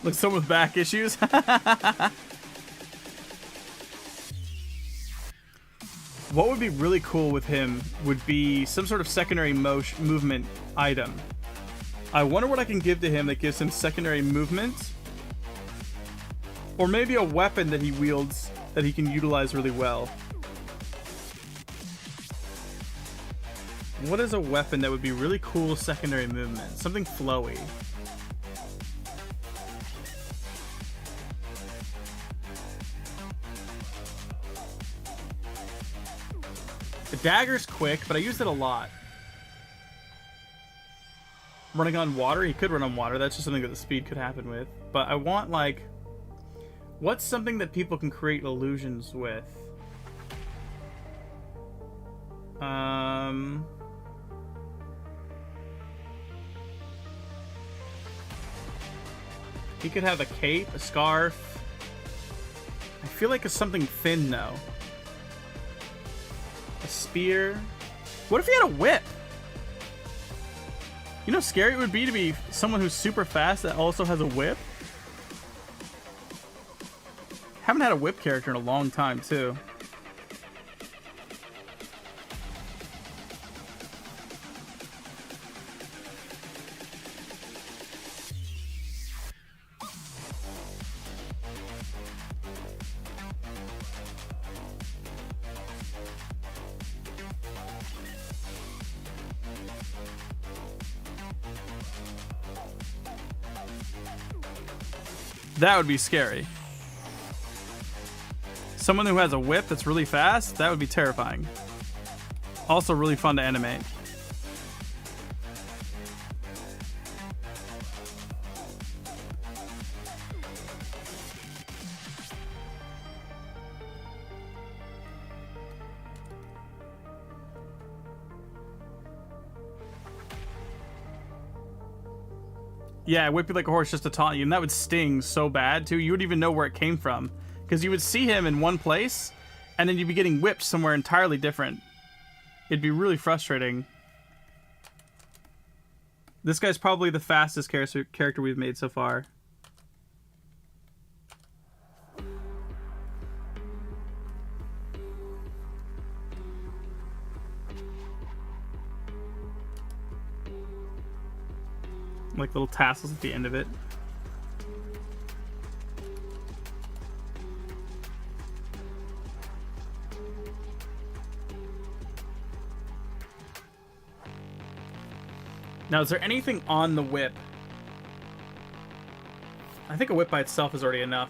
Look, someone with back issues. What would be really cool with him would be some sort of secondary movement item. I wonder what I can give to him that gives him secondary movement. Or maybe a weapon that he wields that he can utilize really well. What is a weapon that would be really cool secondary movement? Something flowy. The dagger's quick, but I used it a lot. Running on water? He could run on water. That's just something that the speed could happen with. But I want, like... What's something that people can create illusions with? He could have a cape, a scarf. I feel like it's something thin though. A spear. What if he had a whip? You know how scary it would be to be someone who's super fast that also has a whip? Haven't had a whip character in a long time too. That would be scary. Someone who has a whip that's really fast, that would be terrifying. Also really fun to animate. Yeah, whip you like a horse just to taunt you, and that would sting so bad too. You wouldn't even know where it came from, because you would see him in one place, and then you'd be getting whipped somewhere entirely different. It'd be really frustrating. This guy's probably the fastest character we've made so far. Like little tassels at the end of it. Now, is there anything on the whip? I think a whip by itself is already enough.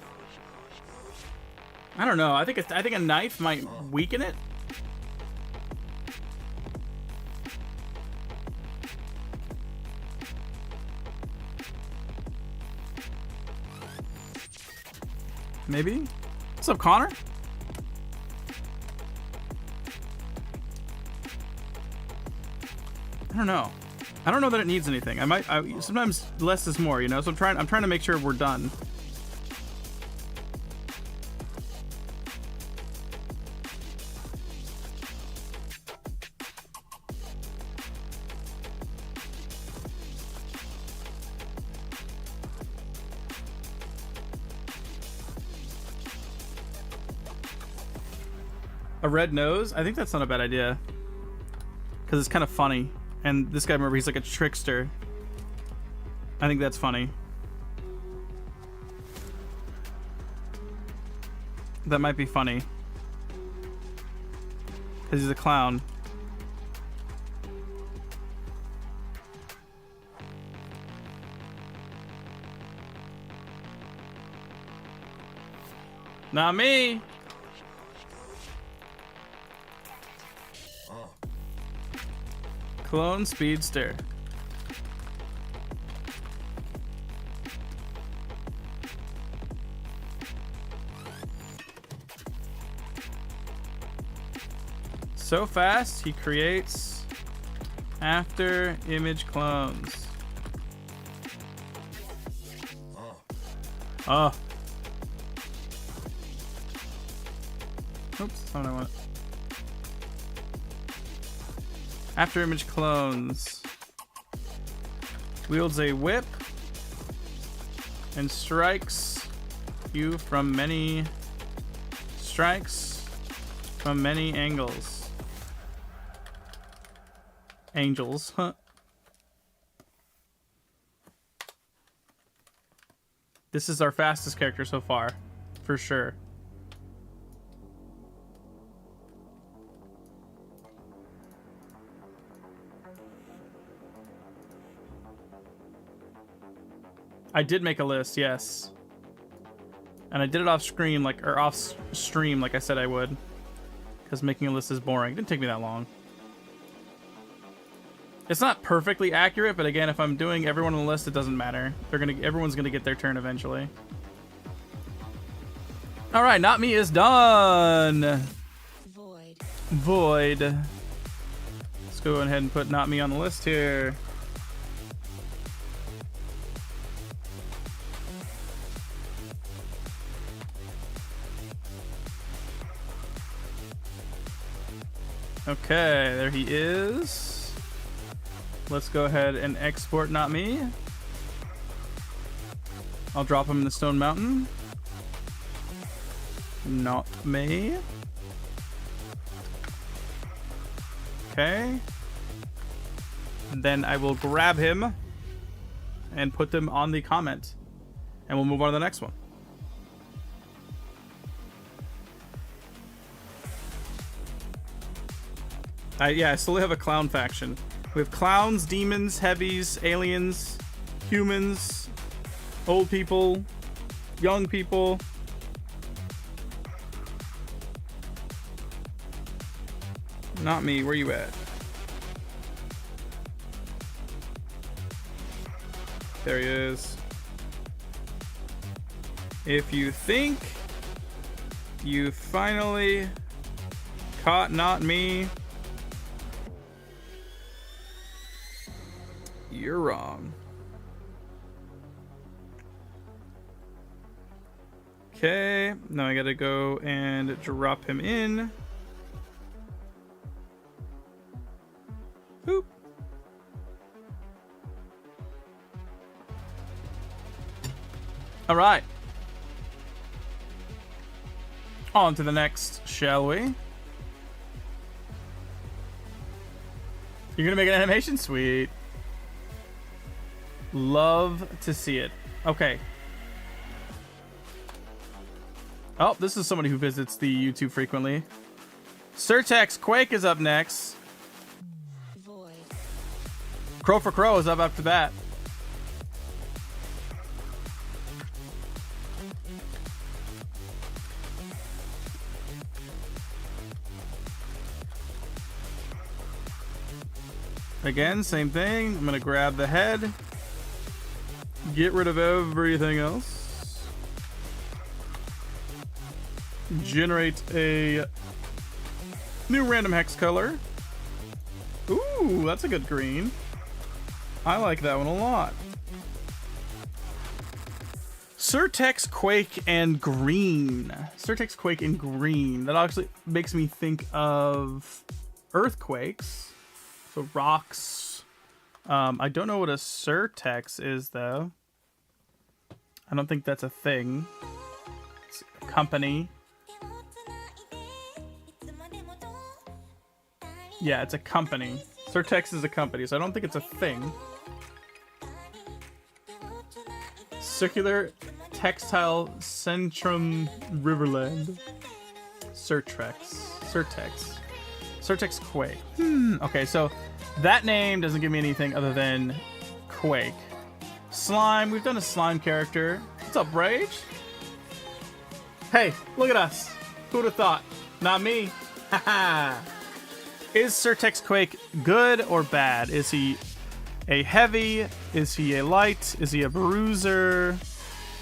I don't know. I think a knife might weaken it. Maybe? What's up, Connor? I don't know. I don't know that it needs anything. Sometimes less is more, you know? So I'm trying to make sure we're done. A red nose? I think that's not a bad idea. Because it's kind of funny. And this guy, remember, he's like a trickster. I think that's funny. That might be funny. Because he's a clown. Not me! Clone Speedster. So fast, he creates after image clones. Oh. Oops, that's not what I want. After image clones. Wields a whip and strikes you from many angles. Angels, huh? This is our fastest character so far, for sure. I did make a list, yes. And I did it off screen, off stream, like I said I would. Because making a list is boring. It didn't take me that long. It's not perfectly accurate, but again, if I'm doing everyone on the list, it doesn't matter. Everyone's gonna get their turn eventually. All right, Not Me is done. Void. Let's go ahead and put Not Me on the list here. Okay, there he is. Let's go ahead and export not me. I'll drop him in the Stone Mountain. Not me. Okay. And then I will grab him and put them on the comment. And we'll move on to the next one. I still have a clown faction. We have clowns, demons, heavies, aliens, humans, old people, young people. Not me. Where you at? There he is. If you think you finally caught not me, you're wrong. Okay, now I gotta go and drop him in. Boop. All right. On to the next, shall we? You're gonna make an animation? Sweet. Love to see it. Okay. Oh, this is somebody who visits the YouTube frequently. Certex Quake is up next. Crow for Crow is up after that. Again, same thing. I'm gonna grab the head. Get rid of everything else. Generate a new random hex color. Ooh, that's a good green. I like that one a lot. Certex Quake and green. Certex Quake and green. That actually makes me think of earthquakes. So rocks. I don't know what a Certex is though. I don't think that's a thing. It's a company. Yeah, it's a company. Certex is a company, so I don't think it's a thing. Circular Textile Centrum Riverland. Certex Quake. Okay, so that name doesn't give me anything other than Quake. Slime. We've done a slime character. What's up, Rage? Hey, look at us. Who would have thought? Not me. Haha. Is Certex Quake good or bad? Is he a heavy? Is he a light? Is he a bruiser?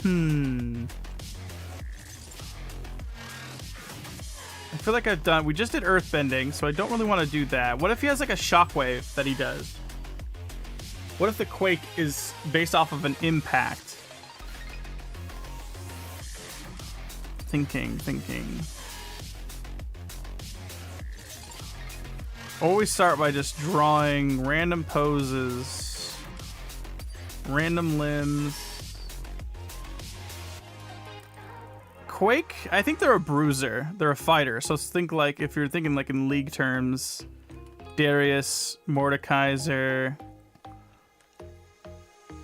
I feel like we just did earthbending, so I don't really want to do that. What if he has like a shockwave that he does? What if the Quake is based off of an impact? Thinking. Always start by just drawing random poses, random limbs. Quake, I think they're a bruiser. They're a fighter. So think like, if you're thinking like in league terms, Darius, Mordekaiser,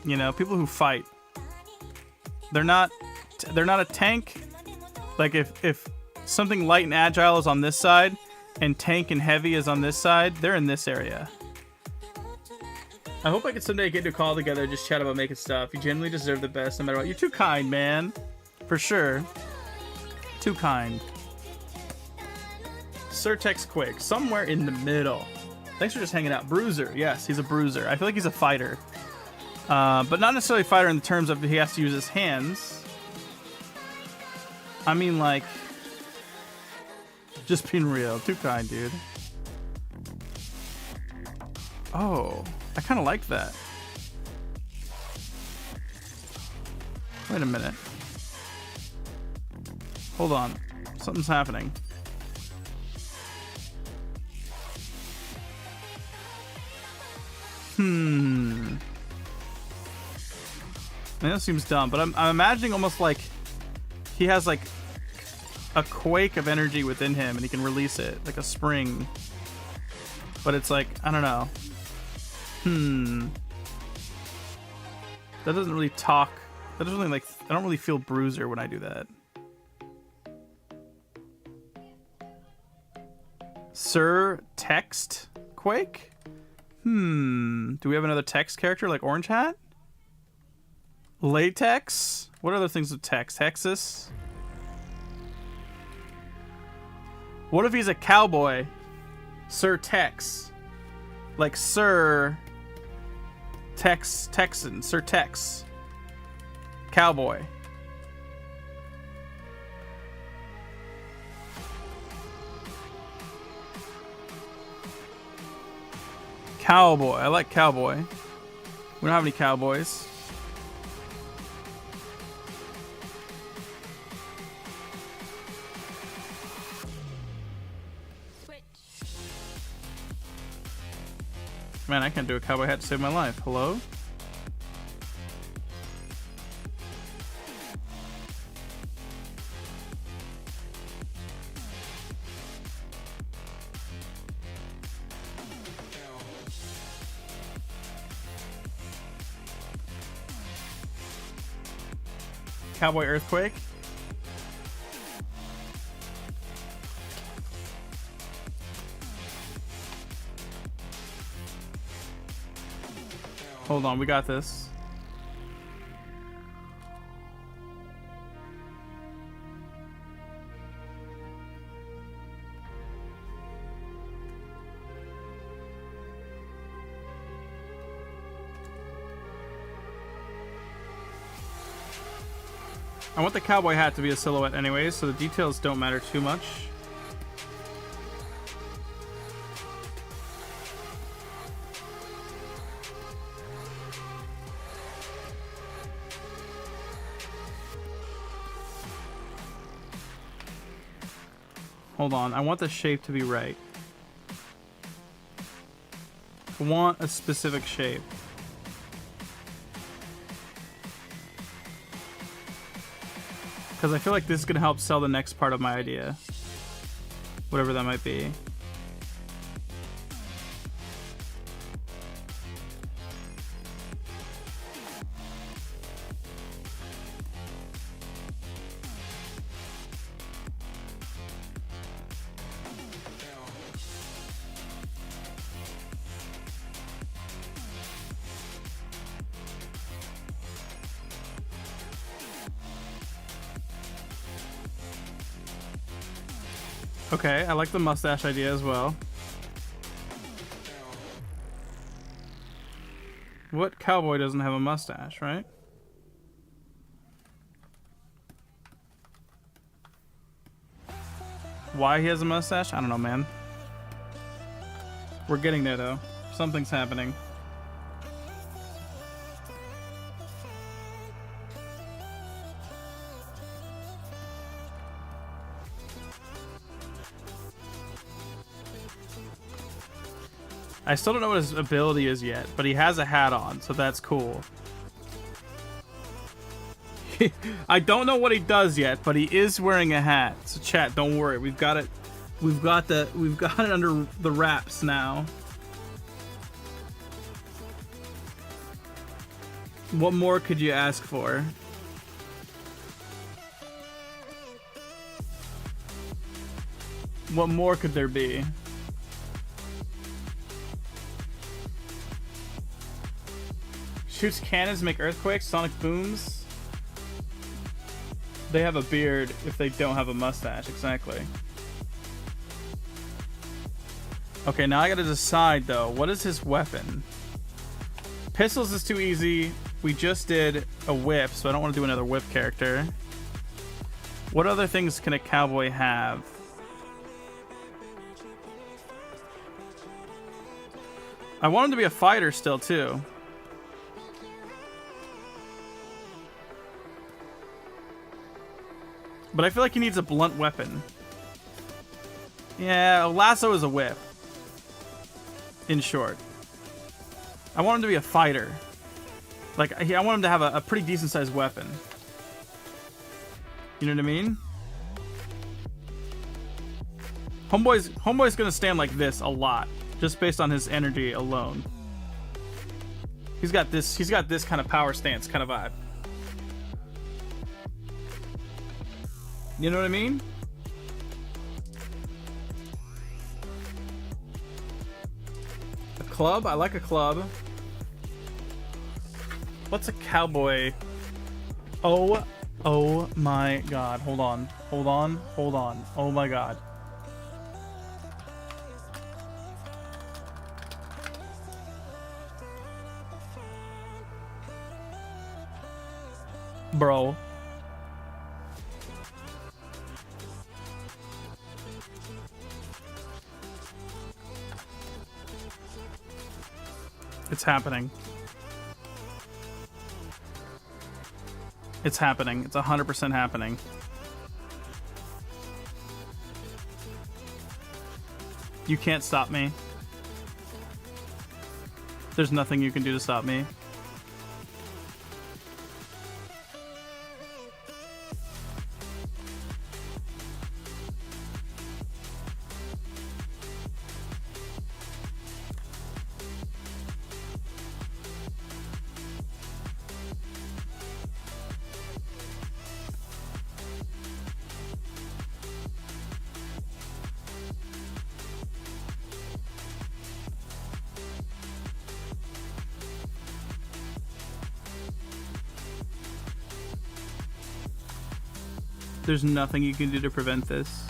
you know, people who fight. They're not a tank. Like if something light and agile is on this side and tank and heavy is on this side, they're in this area. I hope I could someday get to call together, just chat about making stuff. You genuinely deserve the best no matter what. You're too kind, man. For sure. Too kind. Certex Quake, somewhere in the middle. Thanks for just hanging out. Bruiser, yes, he's a bruiser. I feel like he's a fighter. But not necessarily a fighter in the terms of he has to use his hands. I mean, like, just being real. Too kind, dude. Oh, I kind of like that. Wait a minute. Hold on. Something's happening. That seems dumb, but I'm imagining almost like he has like a quake of energy within him and he can release it like a spring. But it's like, I don't know. That doesn't really talk. That doesn't really like, I don't really feel bruiser when I do that. Certex Quake? Do we have another text character like Orange Hat? Latex? What other things with text? Texas? What if he's a cowboy? Certex. Like Sir Texan. Certex. Cowboy. Cowboy. I like cowboy. We don't have any cowboys. Man, I can't do a cowboy hat to save my life. Hello? Cowboy Earthquake? Hold on, we got this. I want the cowboy hat to be a silhouette anyways, so the details don't matter too much. Hold on, I want the shape to be right. I want a specific shape. Because I feel like this is going to help sell the next part of my idea. Whatever that might be. Okay, I like the mustache idea as well. What cowboy doesn't have a mustache, right? Why he has a mustache? I don't know, man. We're getting there, though. Something's happening. I still don't know what his ability is yet, but he has a hat on, so that's cool. I don't know what he does yet, but he is wearing a hat. So chat, don't worry. We've got it under the wraps now. What more could you ask for? What more could there be? Shoots cannons, make earthquakes, sonic booms. They have a beard if they don't have a mustache, exactly. Okay, now I gotta decide though, what is his weapon? Pistols is too easy. We just did a whip, so I don't want to do another whip character. What other things can a cowboy have? I want him to be a fighter still too. But I feel like he needs a blunt weapon. Yeah, a lasso is a whip. In short. I want him to be a fighter. Like, I want him to have a pretty decent sized weapon. You know what I mean? Homeboy's gonna stand like this a lot, just based on his energy alone. He's got this kind of power stance kind of vibe. You know what I mean? A club? I like a club. What's a cowboy? Oh my god. Hold on. Oh my god. Bro. It's happening. It's happening. It's 100% happening. You can't stop me. There's nothing you can do to stop me. There's nothing you can do to prevent this.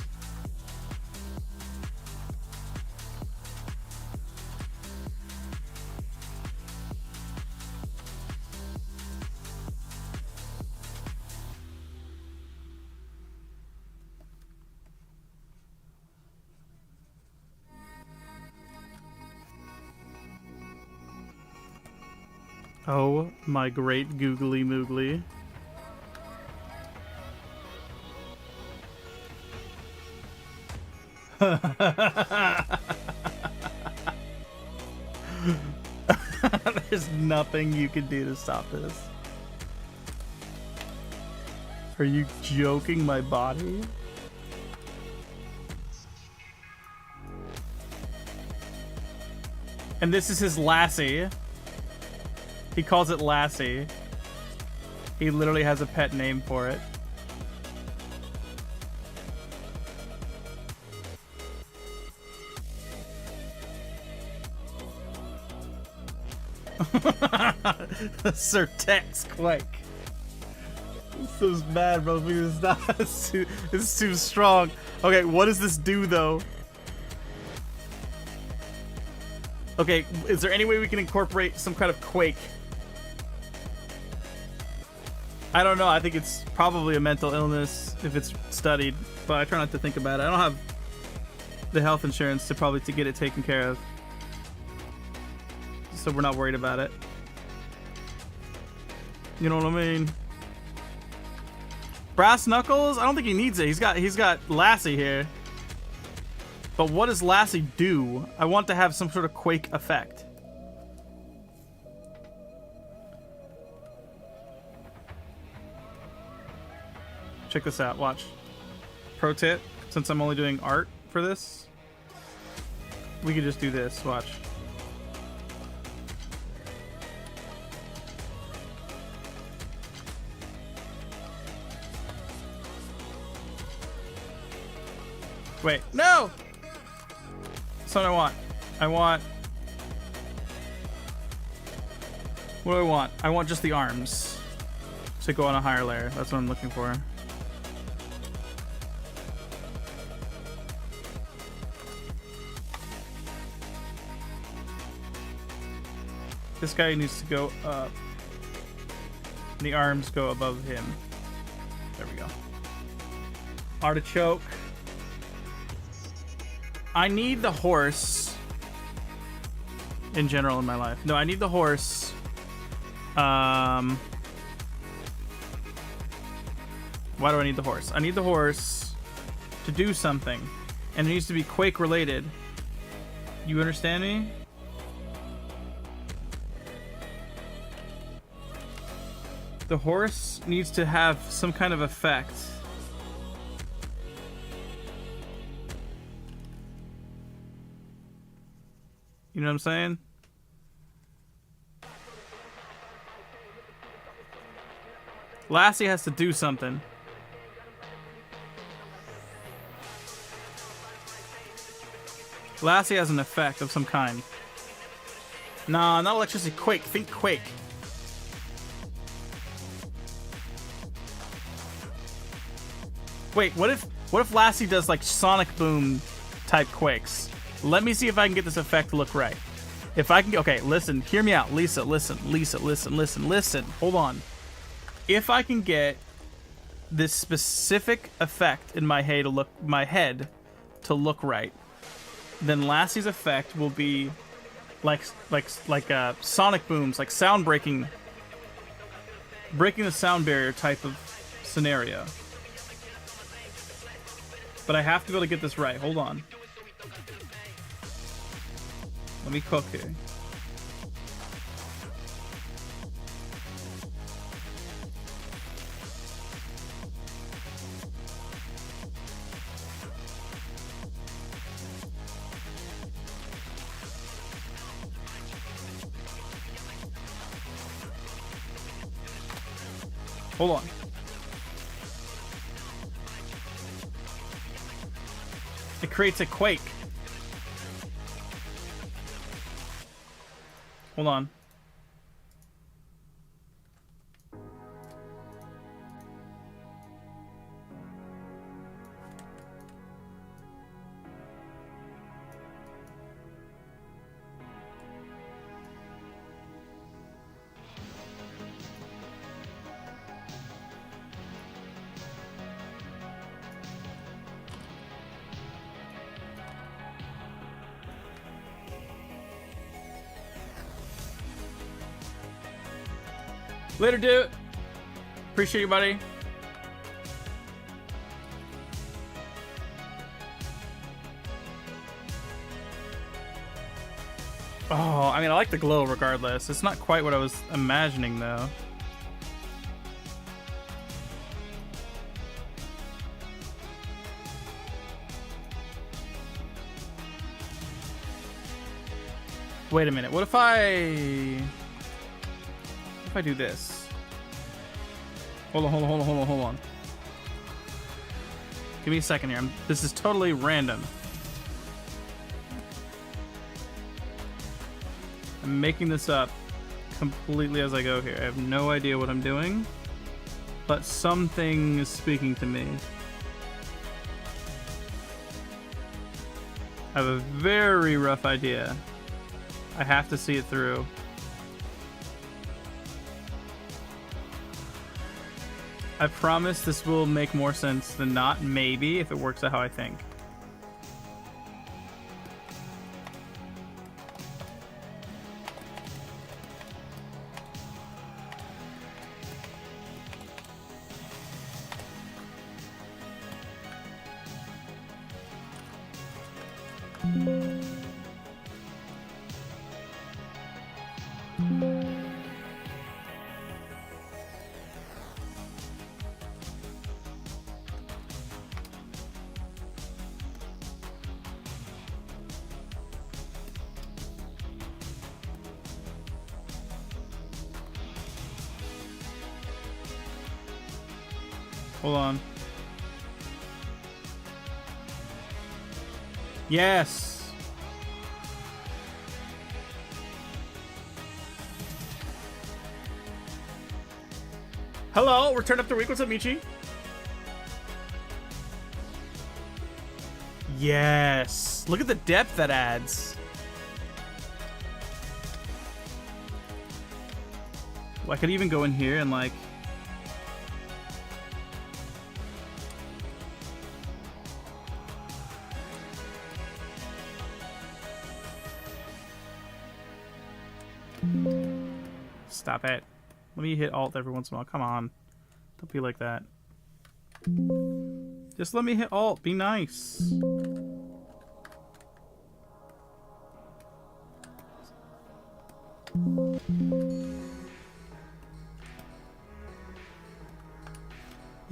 Oh my great googly moogly. There's nothing you can do to stop this. Are you joking my body? And this is his Lassie. He calls it Lassie. He literally has a pet name for it. The Certex Quake. This is bad, bro. It's not. It's too strong. Okay, what does this do though? Okay, is there any way we can incorporate some kind of Quake? I don't know. I think it's probably a mental illness if it's studied, but I try not to think about it. I don't have the health insurance to get it taken care of, so we're not worried about it. You know what I mean? Brass knuckles? I don't think he needs it. He's got Lassie here. But what does Lassie do? I want to have some sort of Quake effect. Check this out. Watch. Pro tip, since I'm only doing art for this, we could just do this. Watch. Wait, no! That's what I want. What do I want? I want just the arms to go on a higher layer. That's what I'm looking for. This guy needs to go up. The arms go above him. There we go. Artichoke. I need the horse in general in my life. No, I need the horse. Why do I need the horse? I need the horse to do something, and it needs to be Quake related. You understand me? The horse needs to have some kind of effect. You know what I'm saying? Lassie has to do something. Lassie has an effect of some kind. Nah, not electricity. Quake. Think Quake. Wait, what if Lassie does like Sonic Boom type quakes? Let me see if I can get this effect to look right. If I can, okay, listen, hear me out, Lisa, listen. Hold on. If I can get this specific effect in my head to look right, then Lassie's effect will be like sonic booms, like sound breaking the sound barrier type of scenario. But I have to be able to get this right. Hold on. Let me cook here. Hold on. It creates a quake. Hold on. Later, dude. Appreciate you, buddy. Oh, I mean, I like the glow regardless. It's not quite what I was imagining, though. Wait a minute. What if I do this? Hold on. Give me a second here. This is totally random. I'm making this up completely as I go here. I have no idea what I'm doing, but something is speaking to me. I have a very rough idea. I have to see it through. I promise this will make more sense than not, maybe, if it works out how I think. Hold on. Yes. Hello, return after week. What's up, Michi? Yes. Look at the depth that adds. I could even go in here and like... Stop it. Let me hit Alt every once in a while. Come on. Don't be like that. Just let me hit Alt. Be nice.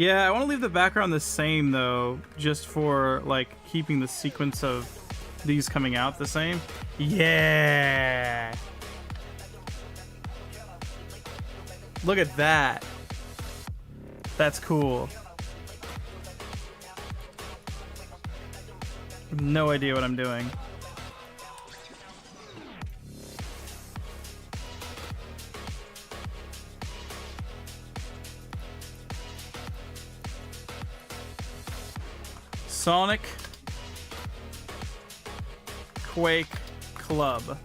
Yeah, I want to leave the background the same though, just for like keeping the sequence of these coming out the same. Yeah. Look at that. That's cool. No idea what I'm doing. Sonic Quake Club.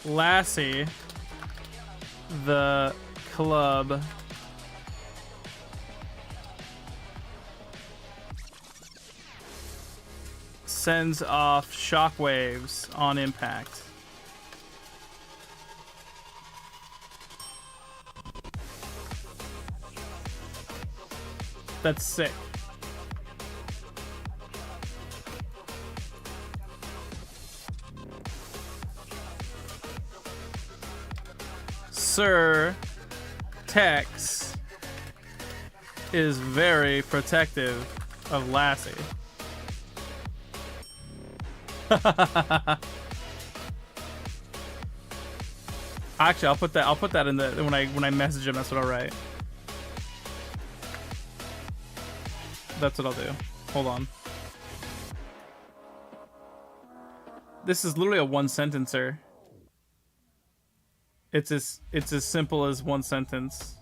Lassie, the club. Sends off shockwaves on impact. That's sick. Certex is very protective of Lassie. Actually, I'll put that in the when I message him. That's what I'll write. That's what I'll do. Hold on. This is literally a one sentencer. It's as simple as one sentence.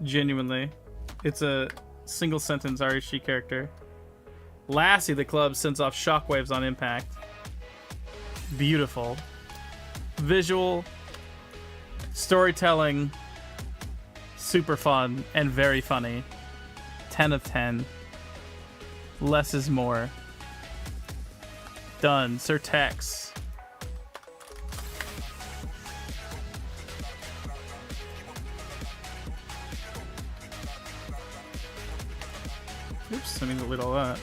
Genuinely, it's a single sentence RHG character. Lassie the club sends off shockwaves on impact. Beautiful. Visual. Storytelling. Super fun and very funny. 10 of 10. Less is more. Done. Certex. Oops, I need to delete all that.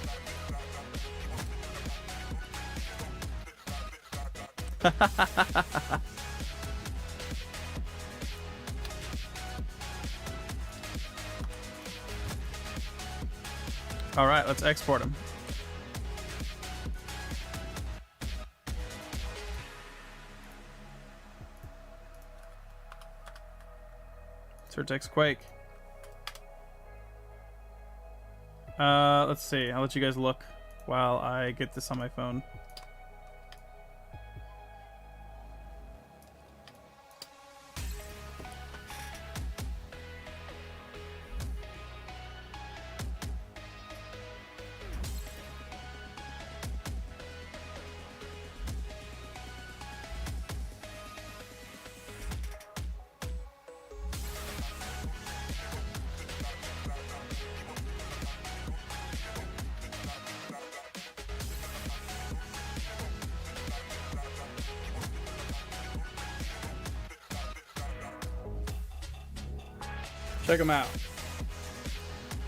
All right, let's export them. Certex Quake. Let's see. I'll let you guys look while I get this on my phone. Check them out.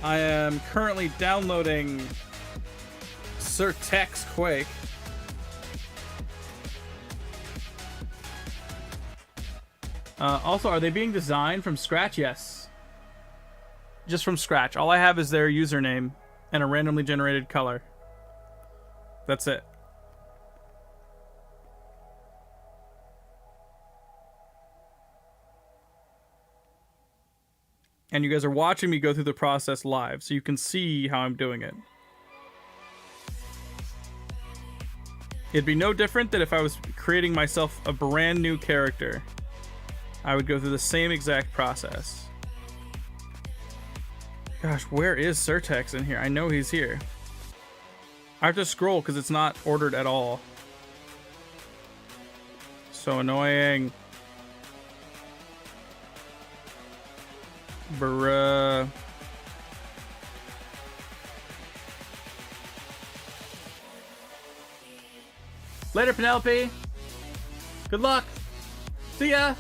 I am currently downloading Certex Quake. Also, are they being designed from scratch? Yes. Just from scratch. All I have is their username and a randomly generated color. That's it. And you guys are watching me go through the process live, so you can see how I'm doing it. It'd be no different than if I was creating myself a brand new character. I would go through the same exact process. Gosh, where is Certex in here? I know he's here. I have to scroll because it's not ordered at all. So annoying. Bruh. Later, Penelope. Good luck. See ya.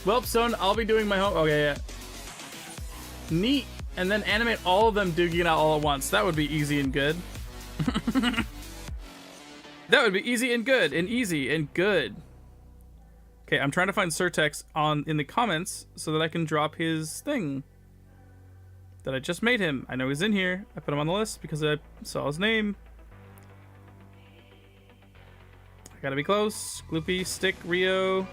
Well, son, I'll be doing my home. Okay, yeah. Neat. and then animate all of them duking it out all at once. That would be easy and good. That would be easy and good, and easy and good. Okay, I'm trying to find Certex in the comments so that I can drop his thing that I just made him. I know he's in here. I put him on the list because I saw his name. I gotta be close. Gloopy, Stick, Rio.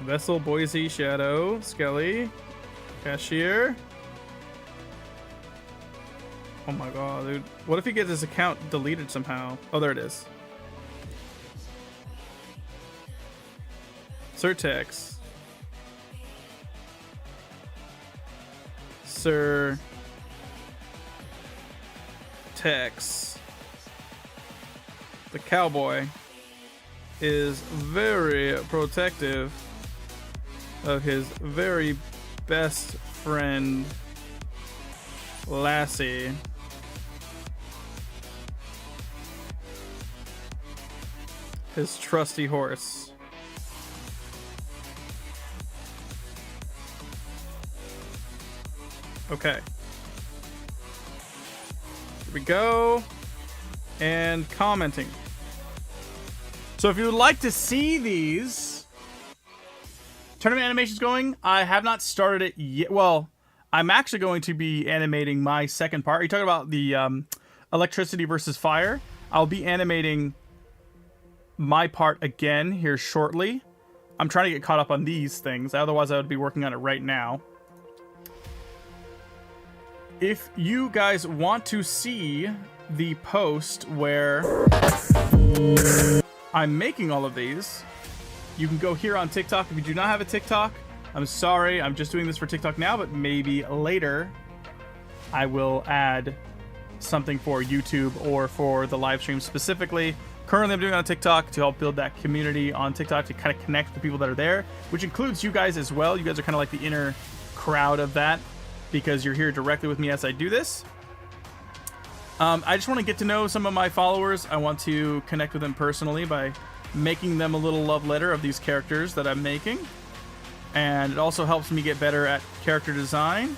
Vessel, Boise, Shadow, Skelly, Cashier. Oh my god, dude. What if he gets his account deleted somehow? Oh, there it is. Certex. Certex. The cowboy is very protective of his very best friend, Lassie. His trusty horse. Okay. Here we go. And commenting. So if you would like to see these tournament animations going, I have not started it yet. Well, I'm actually going to be animating my second part. Are you talking about the electricity versus fire? I'll be animating my part again here shortly. I'm trying to get caught up on these things. Otherwise, I would be working on it right now. If you guys want to see the post where I'm making all of these, you can go here on TikTok. If you do not have a TikTok, I'm sorry. I'm just doing this for TikTok now, but maybe later I will add something for YouTube or for the live stream specifically. Currently, I'm doing it on TikTok to help build that community on TikTok to kind of connect with the people that are there, which includes you guys as well. You guys are kind of like the inner crowd of that because you're here directly with me as I do this. I just want to get to know some of my followers. I want to connect with them personally by making them a little love letter of these characters that I'm making. And it also helps me get better at character design.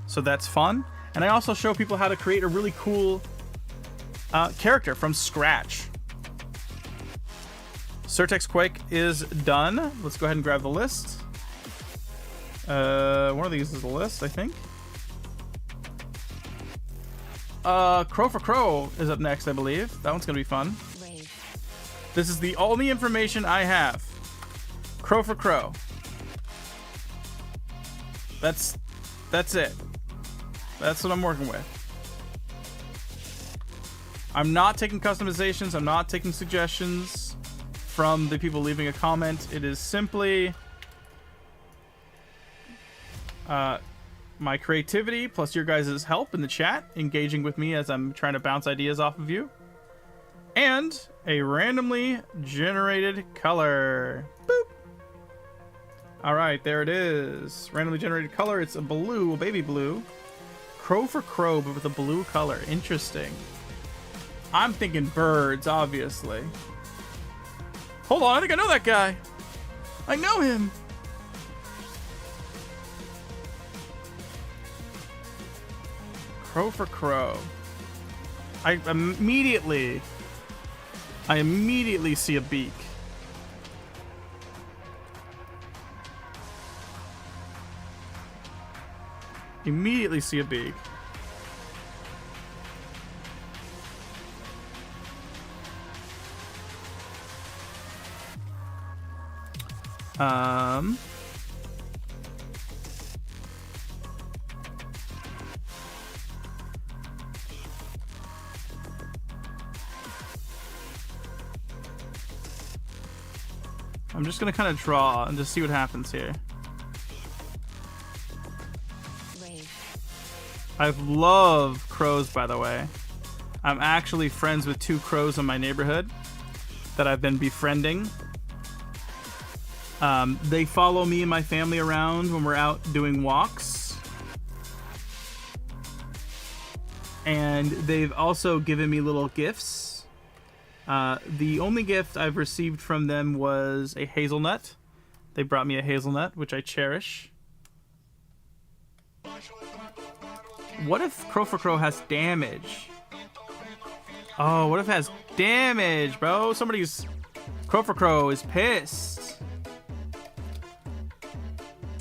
So that's fun. And I also show people how to create a really cool character from scratch. Certex Quake is done. Let's go ahead and grab the list. One of these is a list, I think. Crow for Crow is up next, I believe. That one's gonna be fun. This is the only information I have. Crow for Crow. That's it. That's what I'm working with. I'm not taking customizations. I'm not taking suggestions from the people leaving a comment. It is simply my creativity plus your guys' help in the chat, engaging with me as I'm trying to bounce ideas off of you, and a randomly generated color. Boop. All right, there it is. Randomly generated color. It's a blue, a baby blue. Crow for Crow, but with a blue color. Interesting. I'm thinking birds, obviously. Hold on, I think I know that guy. I know him. Crow for Crow. I immediately see a beak. Immediately see a beak. I'm just gonna kind of draw and just see what happens here. I love crows, by the way. I'm actually friends with 2 crows in my neighborhood that I've been befriending. They follow me and my family around when we're out doing walks. And they've also given me little gifts. The only gift I've received from them was a hazelnut. They brought me a hazelnut, which I cherish. What if Crow for Crow has damage? Oh, what if it has damage, bro? Crow for Crow is pissed.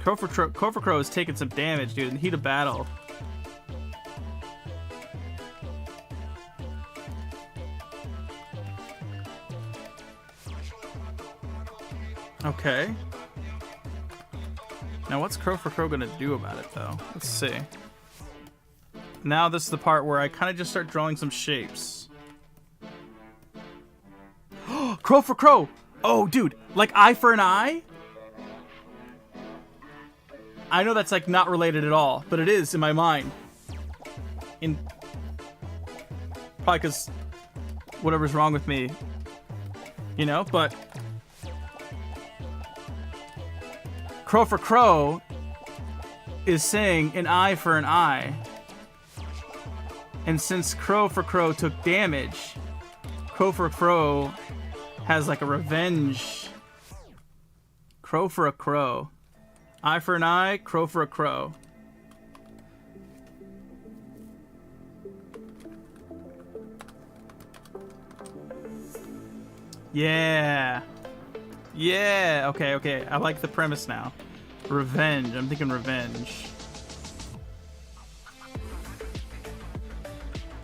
Crow for Crow is taking some damage, dude, in the heat of battle. Okay. Now, what's Crow for Crow gonna do about it, though? Let's see. Now this is the part where I kind of just start drawing some shapes. Crow for Crow! Oh, dude, like eye for an eye? I know that's like not related at all, but it is in my mind. Probably because whatever's wrong with me, you know, but Crow for Crow is saying an eye for an eye. And since Crow for Crow took damage, Crow for Crow has like a revenge. Crow for a crow. Eye for an eye, crow for a crow. Yeah. Yeah. Okay, okay. I like the premise now. Revenge. I'm thinking revenge.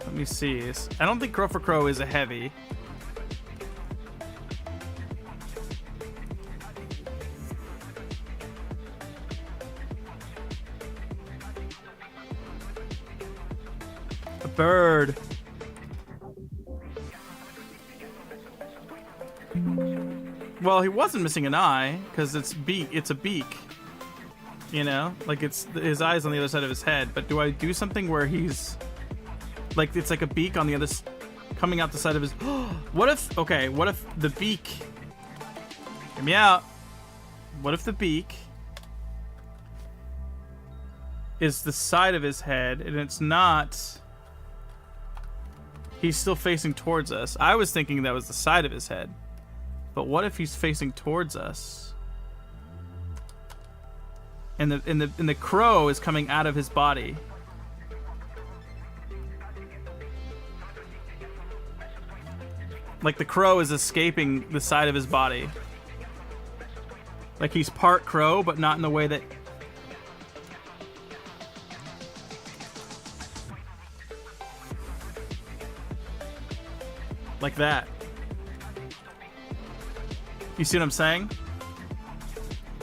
Let me see. I don't think Crow for Crow is a heavy. A bird. Well, he wasn't missing an eye because it's a beak. You know, like his eyes on the other side of his head. But do I do something where he's like it's like a beak on the other coming out the side of his? What if the beak? Hear me out. What if the beak is the side of his head and it's not? He's still facing towards us. I was thinking that was the side of his head. But what if he's facing towards us? And the crow is coming out of his body. Like the crow is escaping the side of his body. Like he's part crow, but not in the way that... Like that. You see what I'm saying?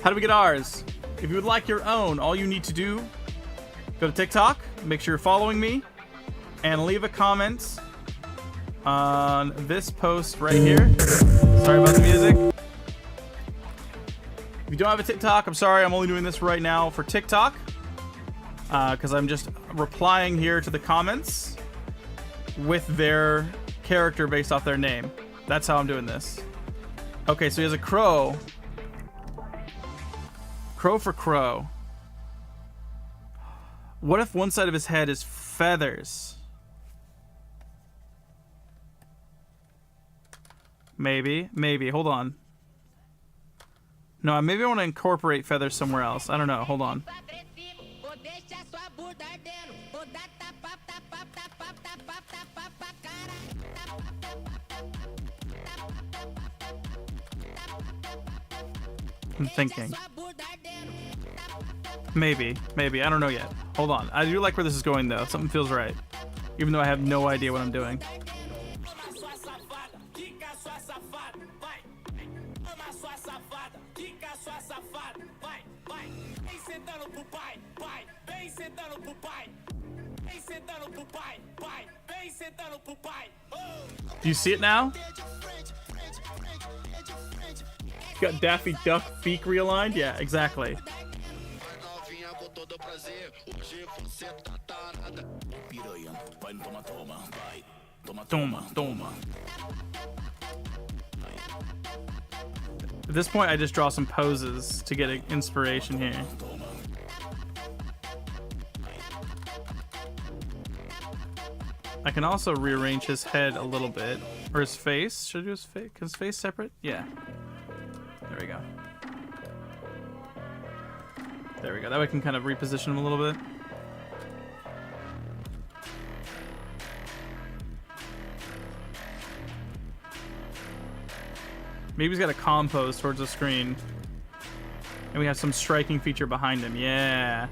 How do we get ours? If you would like your own, all you need to do, go to TikTok, make sure you're following me, and leave a comment on this post right here. Sorry about the music. If you don't have a TikTok, I'm sorry, I'm only doing this right now for TikTok, because I'm just replying here to the comments with their character based off their name. That's how I'm doing this. Okay, so he has a crow. Crow for crow. What if one side of his head is feathers? Maybe. Hold on. No, maybe I want to incorporate feathers somewhere else. I don't know. Hold on. I'm thinking. Maybe. I don't know yet. Hold on. I do like where this is going, though. Something feels right. Even though I have no idea what I'm doing. Do you see it now? Got Daffy Duck beak realigned? Yeah, exactly. Toma. At this point, I just draw some poses to get inspiration here. I can also rearrange his head a little bit. Or his face. Should I do his face? Is his face separate? Yeah. There we go. There we go. That way I can kind of reposition him a little bit. Maybe he's got a compose towards the screen. And we have some striking feature behind him. Yeah.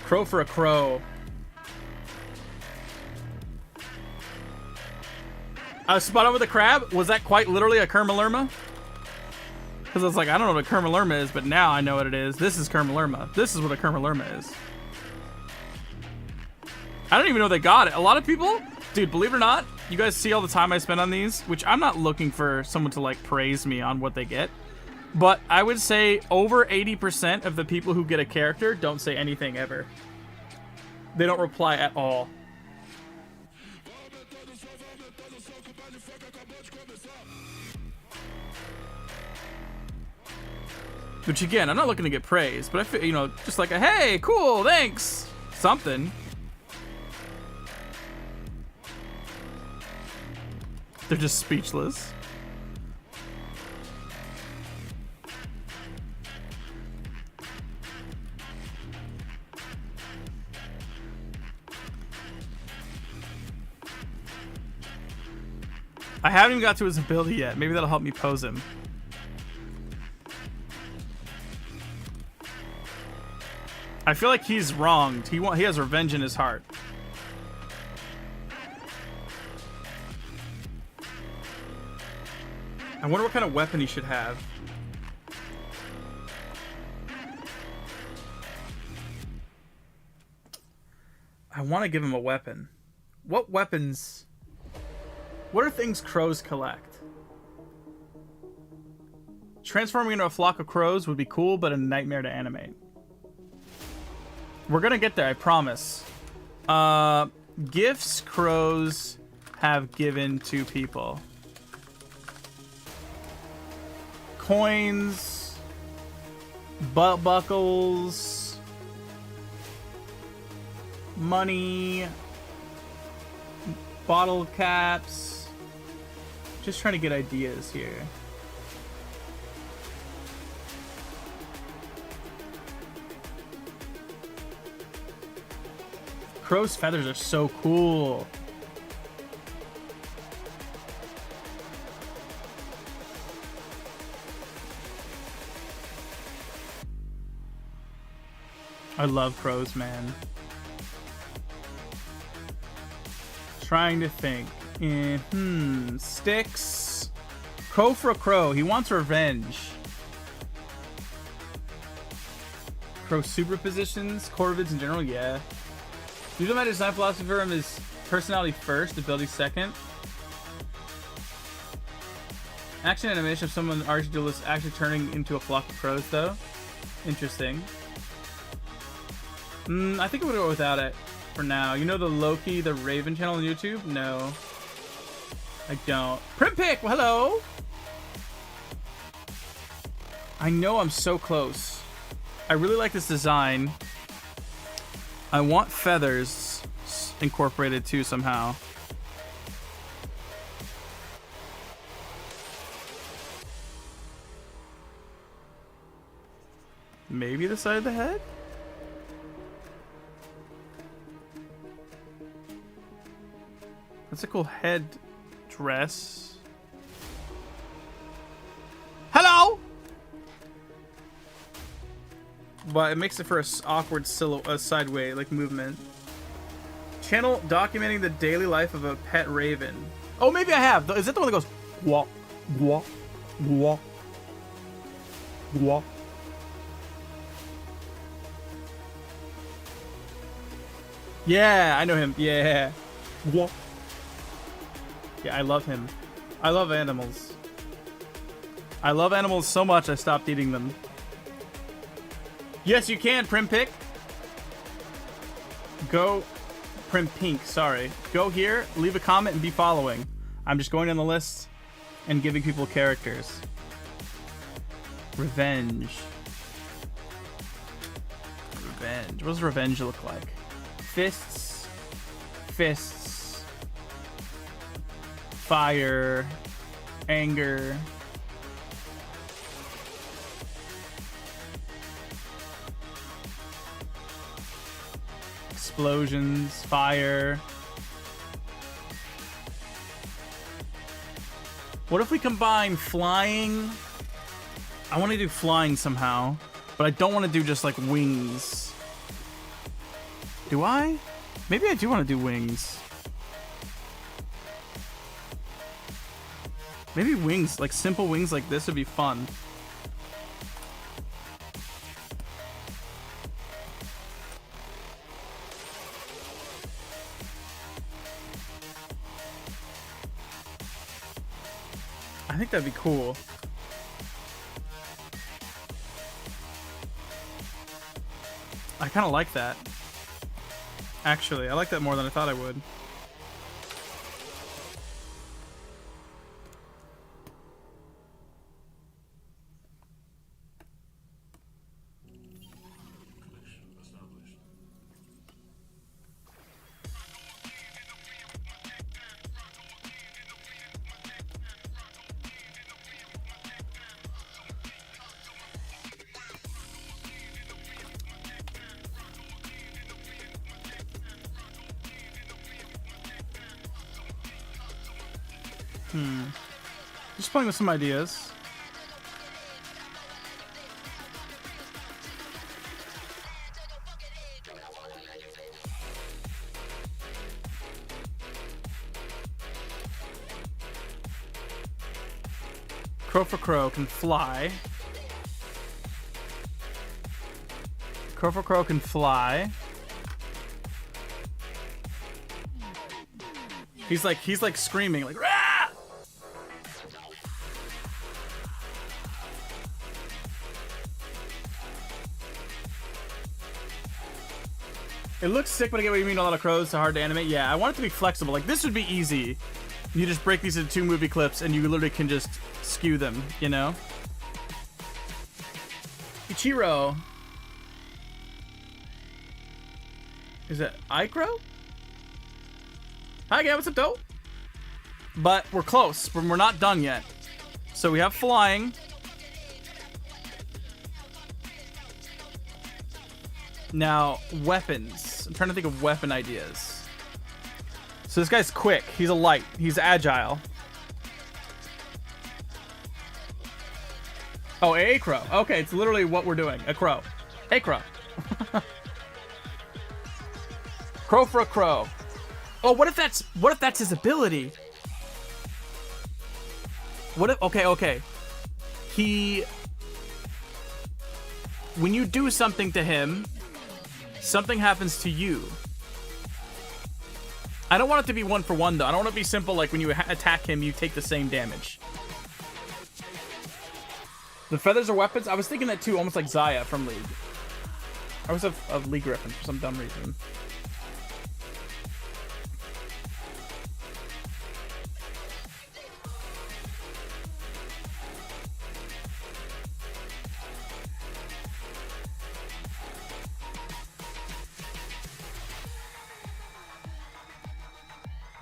Crow for a crow. Spot on with the crab. Was that quite literally a Kermalurma? Because I was like, I don't know what a Kermalurma is, but now I know what it is. This is Kermalurma. This is what a Kermalurma is. I don't even know they got it. A lot of people, dude, believe it or not, you guys see all the time I spend on these, which I'm not looking for someone to like praise me on what they get. But I would say over 80% of the people who get a character don't say anything ever. They don't reply at all. Which again, I'm not looking to get praise, but I feel, you know, just like a, hey, cool, thanks, something. They're just speechless. I haven't even got to his ability yet. Maybe that'll help me pose him. I feel like he's wronged. He has revenge in his heart. I wonder what kind of weapon he should have. I want to give him a weapon. What weapons? What are things crows collect? Transforming into a flock of crows would be cool, but a nightmare to animate. We're gonna get there, I promise. Gifts crows have given to people. Coins, butt buckles, money, bottle caps. Just trying to get ideas here. Crow's feathers are so cool. I love crows, man. Trying to think. Sticks. Crow for a crow. He wants revenge. Crow superpositions. Corvids in general, yeah. Usually my design philosophy for him is personality first, ability second. Action animation of someone archduelist actually turning into a flock of crows, though. Interesting. I think I'm gonna go without it for now. You know the Loki, the Raven channel on YouTube? No. I don't. Primpick, well, hello! I know I'm so close. I really like this design. I want feathers incorporated too somehow. Maybe the side of the head? That's a cool head dress. Hello! But it makes it for a awkward silhouette, sideway like movement. Channel documenting the daily life of a pet raven. Oh, maybe I have. Is that the one that goes walk, walk, walk, walk? Yeah, I know him. Yeah, walk. Yeah, I love him. I love animals. I love animals so much I stopped eating them. Yes, you can, Primpick. Go, Primpink, sorry. Go here, leave a comment, and be following. I'm just going down the list and giving people characters. Revenge. Revenge. What does revenge look like? Fists. Fists. Fire. Anger. Explosions, fire. What if we combine flying? I want to do flying somehow, but I don't want to do just like wings. Do I? Maybe I do want to do wings. Maybe wings, like simple wings like this would be fun. I think that'd be cool. I kind of like that. Actually, I like that more than I thought I would. Just playing with some ideas. Crow for Crow can fly. Crow for Crow can fly. He's like screaming like, "Rah!" It looks sick, but I get what you mean. A lot of crows, so hard to animate. Yeah, I want it to be flexible. Like, this would be easy. You just break these into 2 movie clips, and you literally can just skew them, you know? Ichiro. Is it Icro? Hi again, what's up, dope? But we're close. We're not done yet. So we have flying. Now, weapons. I'm trying to think of weapon ideas. So this guy's quick. He's a light. He's agile. Oh, a crow. Okay, it's literally what we're doing. A crow. A crow. Crow for a crow. Oh, what if that's his ability? What if, okay. When you do something to him, something happens to you. I don't want it to be 1 for 1 though. I don't want it to be simple like when you attack him, you take the same damage. The feathers are weapons? I was thinking that too, almost like Zaya from League. I was a League reference for some dumb reason.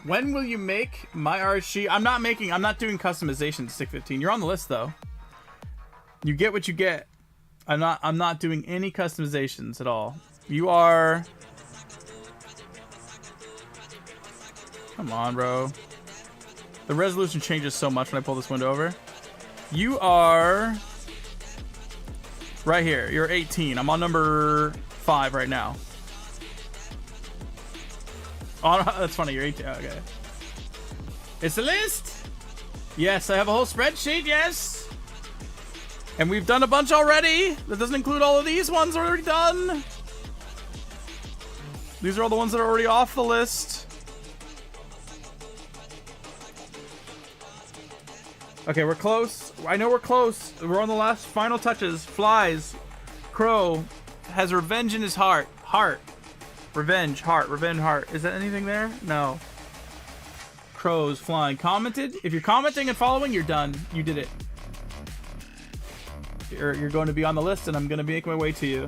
When will you make my RSG? I'm not doing customization to 615. You're on the list though. You get what you get. I'm not doing any customizations at all. You are. Come on, bro. The resolution changes so much when I pull this window over. You are right here. You're 18. I'm on number 5 right now. Oh, that's funny. You're 18. Okay. It's a list. Yes, I have a whole spreadsheet. Yes. And we've done a bunch already. That doesn't include all of these ones already done. These are all the ones that are already off the list. Okay, we're close. I know we're close. We're on the last final touches. Flies. Crow has revenge in his heart. Revenge, heart. Is that anything there? No. Crows flying. Commented. If you're commenting and following, you're done. You did it. You're going to be on the list, and I'm going to be making my way to you.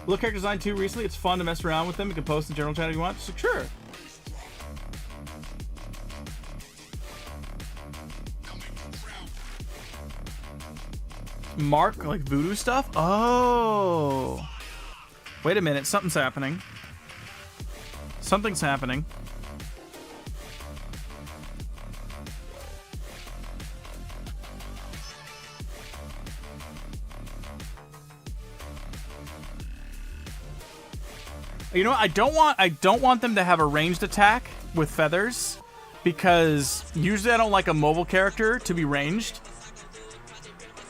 Look, character design too recently. It's fun to mess around with them. You can post in general chat if you want. So, sure. Mark, like voodoo stuff? Oh. Wait a minute. Something's happening. Something's happening. You know what? I don't want them to have a ranged attack with feathers, because usually I don't like a mobile character to be ranged.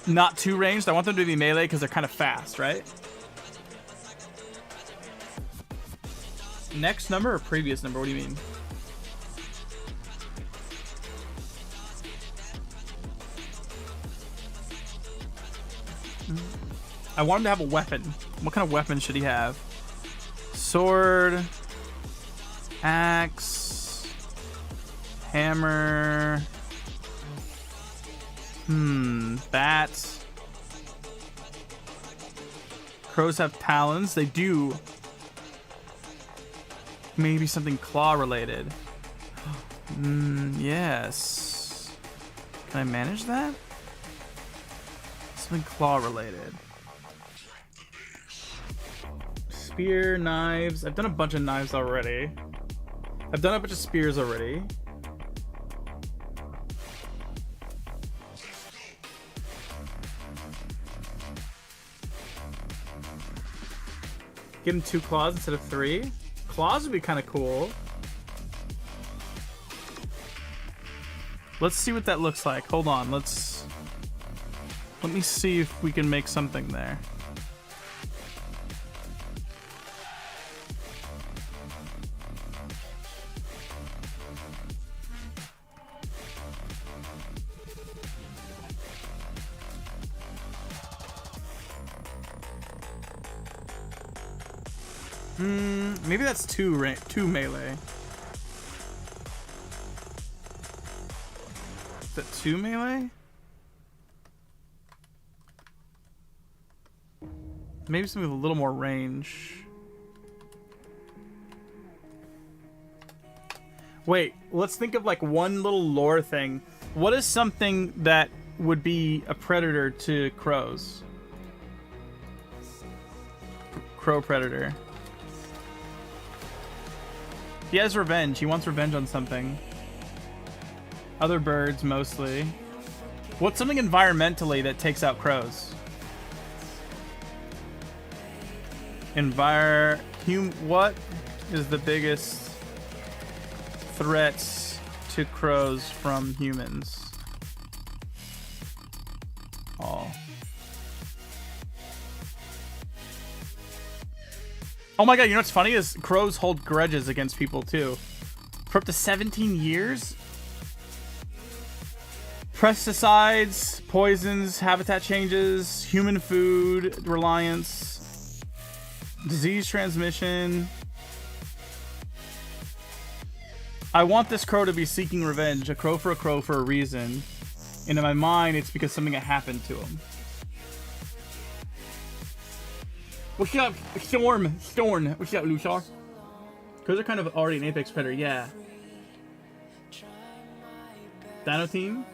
Not too ranged. I want them to be melee because they're kind of fast, right? Next number or previous number? What do you mean? I want him to have a weapon. What kind of weapon should he have? Sword, axe, hammer, bats. Crows have talons. They do. Maybe something claw related. Yes. Can I manage that? Something claw related. Spear, knives. I've done a bunch of knives already. I've done a bunch of spears already. Give him 2 claws instead of 3. Claws would be kind of cool. Let's see what that looks like. Hold on. Let me see if we can make something there. Maybe that's two melee. Is that 2 melee? Maybe something with a little more range. Wait, let's think of like one little lore thing. What is something that would be a predator to crows? Crow predator. He has revenge. He wants revenge on something. Other birds, mostly. What's something environmentally that takes out crows? What is the biggest threats to crows from humans? Oh my god, you know what's funny is crows hold grudges against people too. For up to 17 years? Pesticides, poisons, habitat changes, human food reliance, disease transmission. I want this crow to be seeking revenge. A crow for a reason. And in my mind, it's because something had happened to him. What's up, Storm? What's up, Luthar? Crows are kind of already an apex predator, yeah. Dino Team?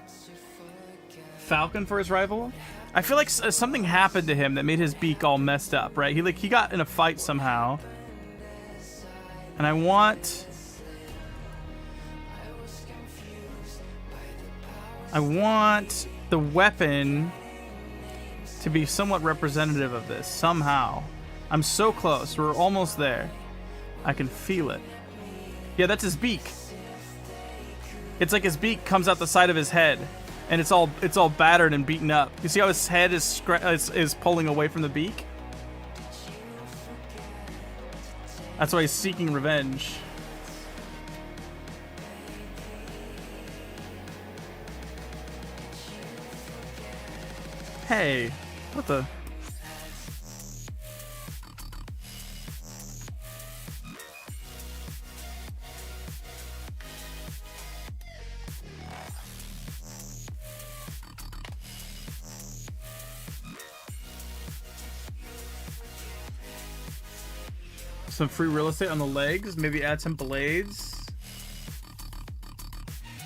Falcon for his rival? I feel like something happened to him that made his beak all messed up, right? He got in a fight somehow. And I want the weapon to be somewhat representative of this, somehow. I'm so close. We're almost there. I can feel it. Yeah, that's his beak. It's like his beak comes out the side of his head, and it's all battered and beaten up. You see how his head is pulling away from the beak? That's why he's seeking revenge. Hey, what the? Some free real estate on the legs. Maybe add some blades.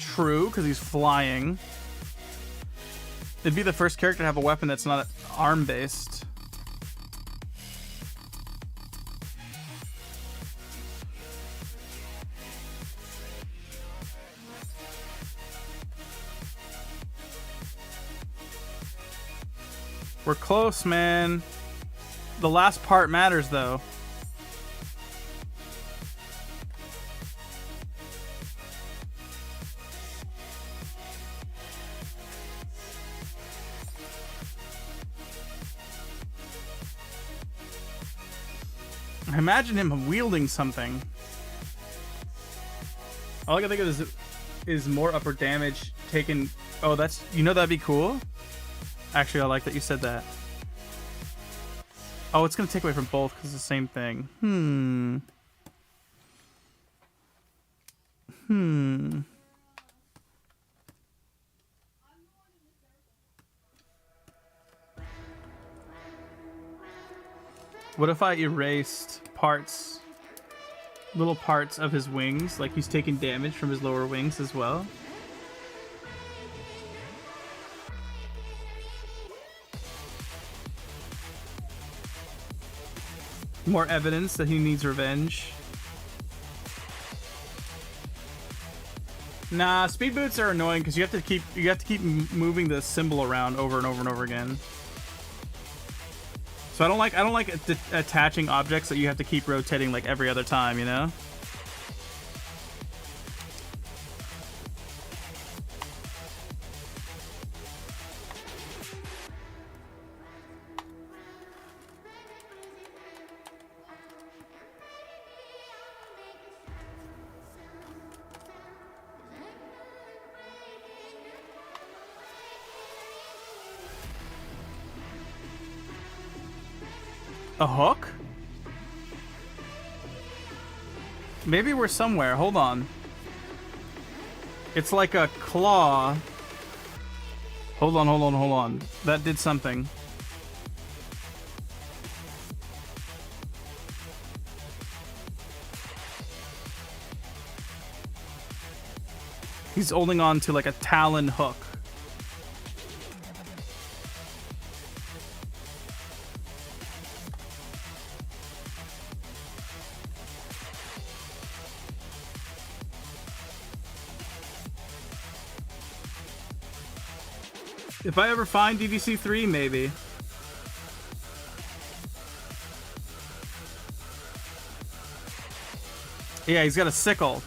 True, because he's flying. It'd be the first character to have a weapon that's not arm-based. We're close, man. The last part matters, though. I imagine him wielding something. All I can think of is more upper damage taken. Oh, that's, you know, that'd be cool. Actually, I like that you said that. Oh, it's gonna take away from both because it's the same thing. What if I erased parts, little parts of his wings? Like he's taking damage from his lower wings as well. More evidence that he needs revenge. Nah, speed boots are annoying because you have to keep moving the symbol around over and over and over again. So I don't like attaching objects that you have to keep rotating like every other time, you know? A hook? Maybe we're somewhere. Hold on. It's like a claw. Hold on. That did something. He's holding on to like a talon hook. If I ever find DDC 3, maybe. Yeah, he's got a sickle.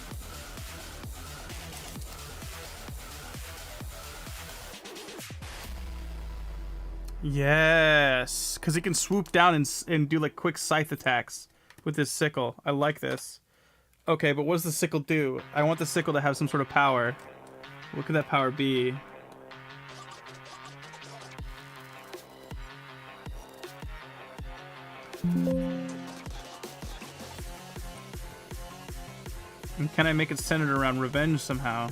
Yes, because he can swoop down and do like quick scythe attacks with his sickle. I like this. Okay, but what does the sickle do? I want the sickle to have some sort of power. What could that power be? And can I make it centered around revenge somehow?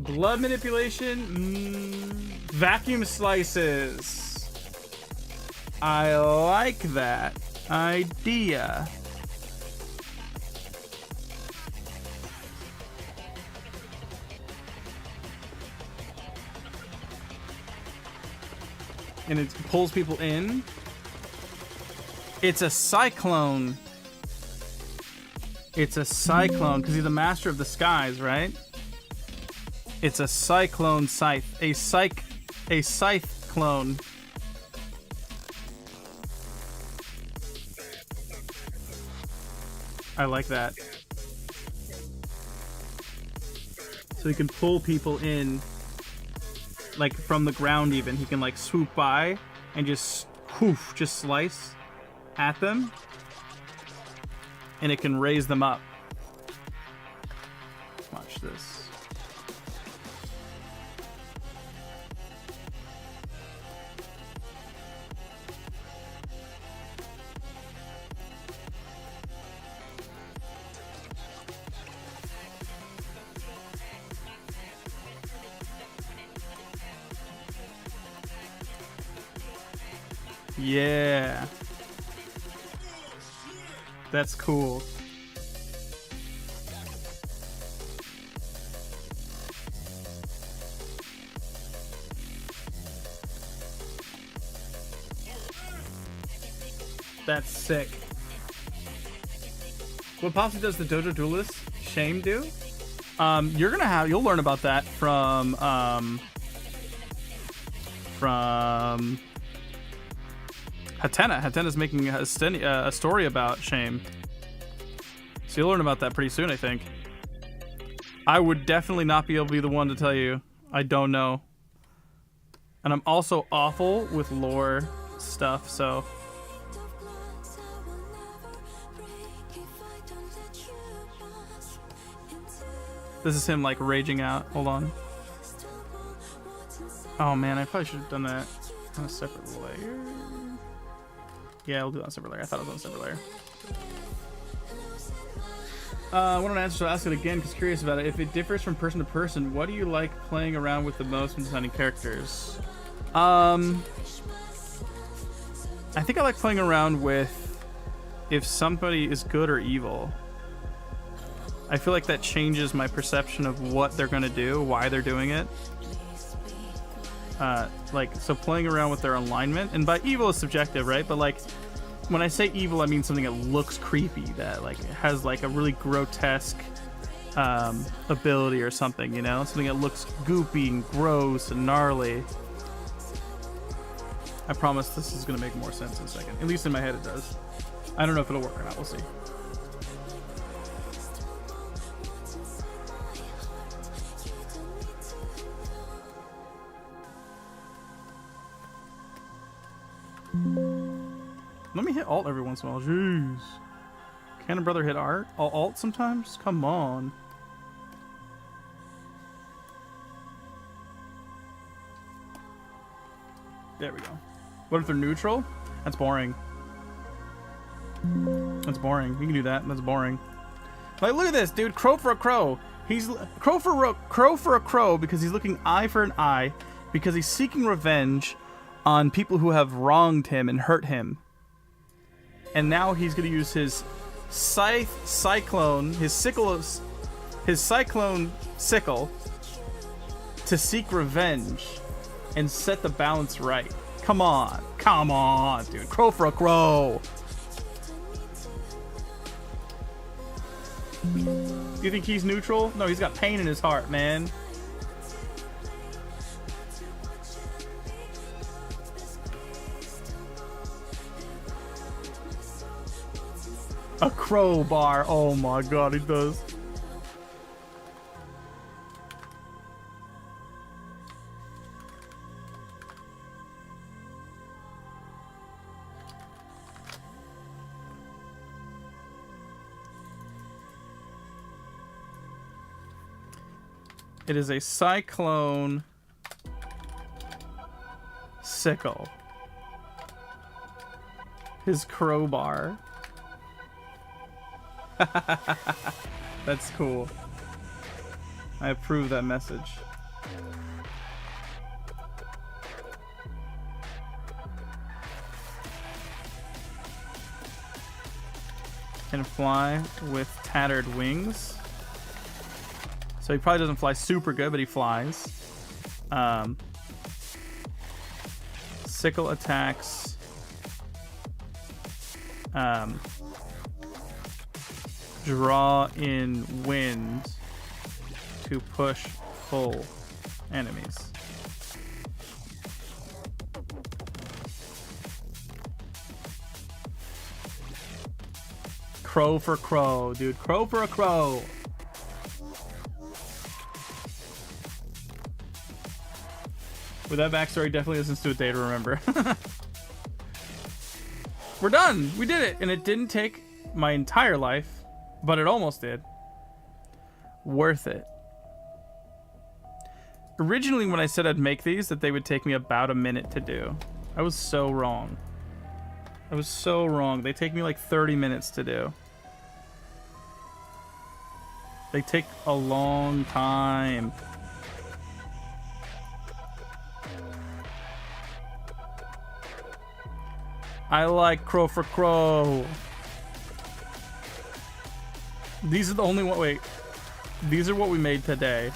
Blood manipulation? Vacuum slices. I like that idea. And it pulls people in. It's a cyclone. It's a cyclone because he's the master of the skies, right? It's a cyclone scythe. A scythe clone. I like that. So he can pull people in, like from the ground even. He can like swoop by and just whoof, just slice at them. And it can raise them up. Watch this. Yeah. That's cool. That's sick. What possibly does the Dojo Duelist Shame do? You'll learn about that from Hatena's making a story about shame. So you'll learn about that pretty soon, I think. I would definitely not be able to be the one to tell you. I don't know. And I'm also awful with lore stuff, so... This is him, like, raging out. Hold on. Oh, man, I probably should have done that on a separate layer. Yeah, we'll do that on a separate layer. I thought it was on a separate layer. I want an answer, so I'll ask it again because curious about it. If it differs from person to person, what do you like playing around with the most when designing characters? I think I like playing around with if somebody is good or evil. I feel like that changes my perception of what they're going to do, why they're doing it. So playing around with their alignment, and by evil is subjective, right? But like, when I say evil, I mean something that looks creepy, that like has like a really grotesque ability or something, you know? Something that looks goopy and gross and gnarly. I promise this is going to make more sense in a second. At least in my head it does. I don't know if it'll work or not. We'll see. Let me hit alt every once in a while. Jeez. Can a brother hit alt sometimes? Come on. There we go. What if they're neutral? That's boring. That's boring. You can do that. That's boring. Like, look at this, dude. Crow for a crow. He's crow for a crow because he's looking eye for an eye because he's seeking revenge on people who have wronged him and hurt him. And now he's going to use his cyclone sickle to seek revenge and set the balance right. Come on, dude. Crow for a crow. You think he's neutral? No, he's got pain in his heart, man. A crowbar. Oh my god, he does. It is a cyclone sickle. His crowbar. That's cool. I approve that message. Can fly with tattered wings. So he probably doesn't fly super good, but he flies. Sickle attacks. Draw in wind to push pull enemies. Crow for crow, dude. Crow for a crow. With that backstory, definitely listens to a day to remember. We're done. We did it. And it didn't take my entire life, but it almost did. Worth it. Originally, when I said I'd make these, that they would take me about a minute to do. I was so wrong. I was so wrong. They take me like 30 minutes to do. They take a long time. I like crow for crow. These are the only one. Wait, these are what we made today.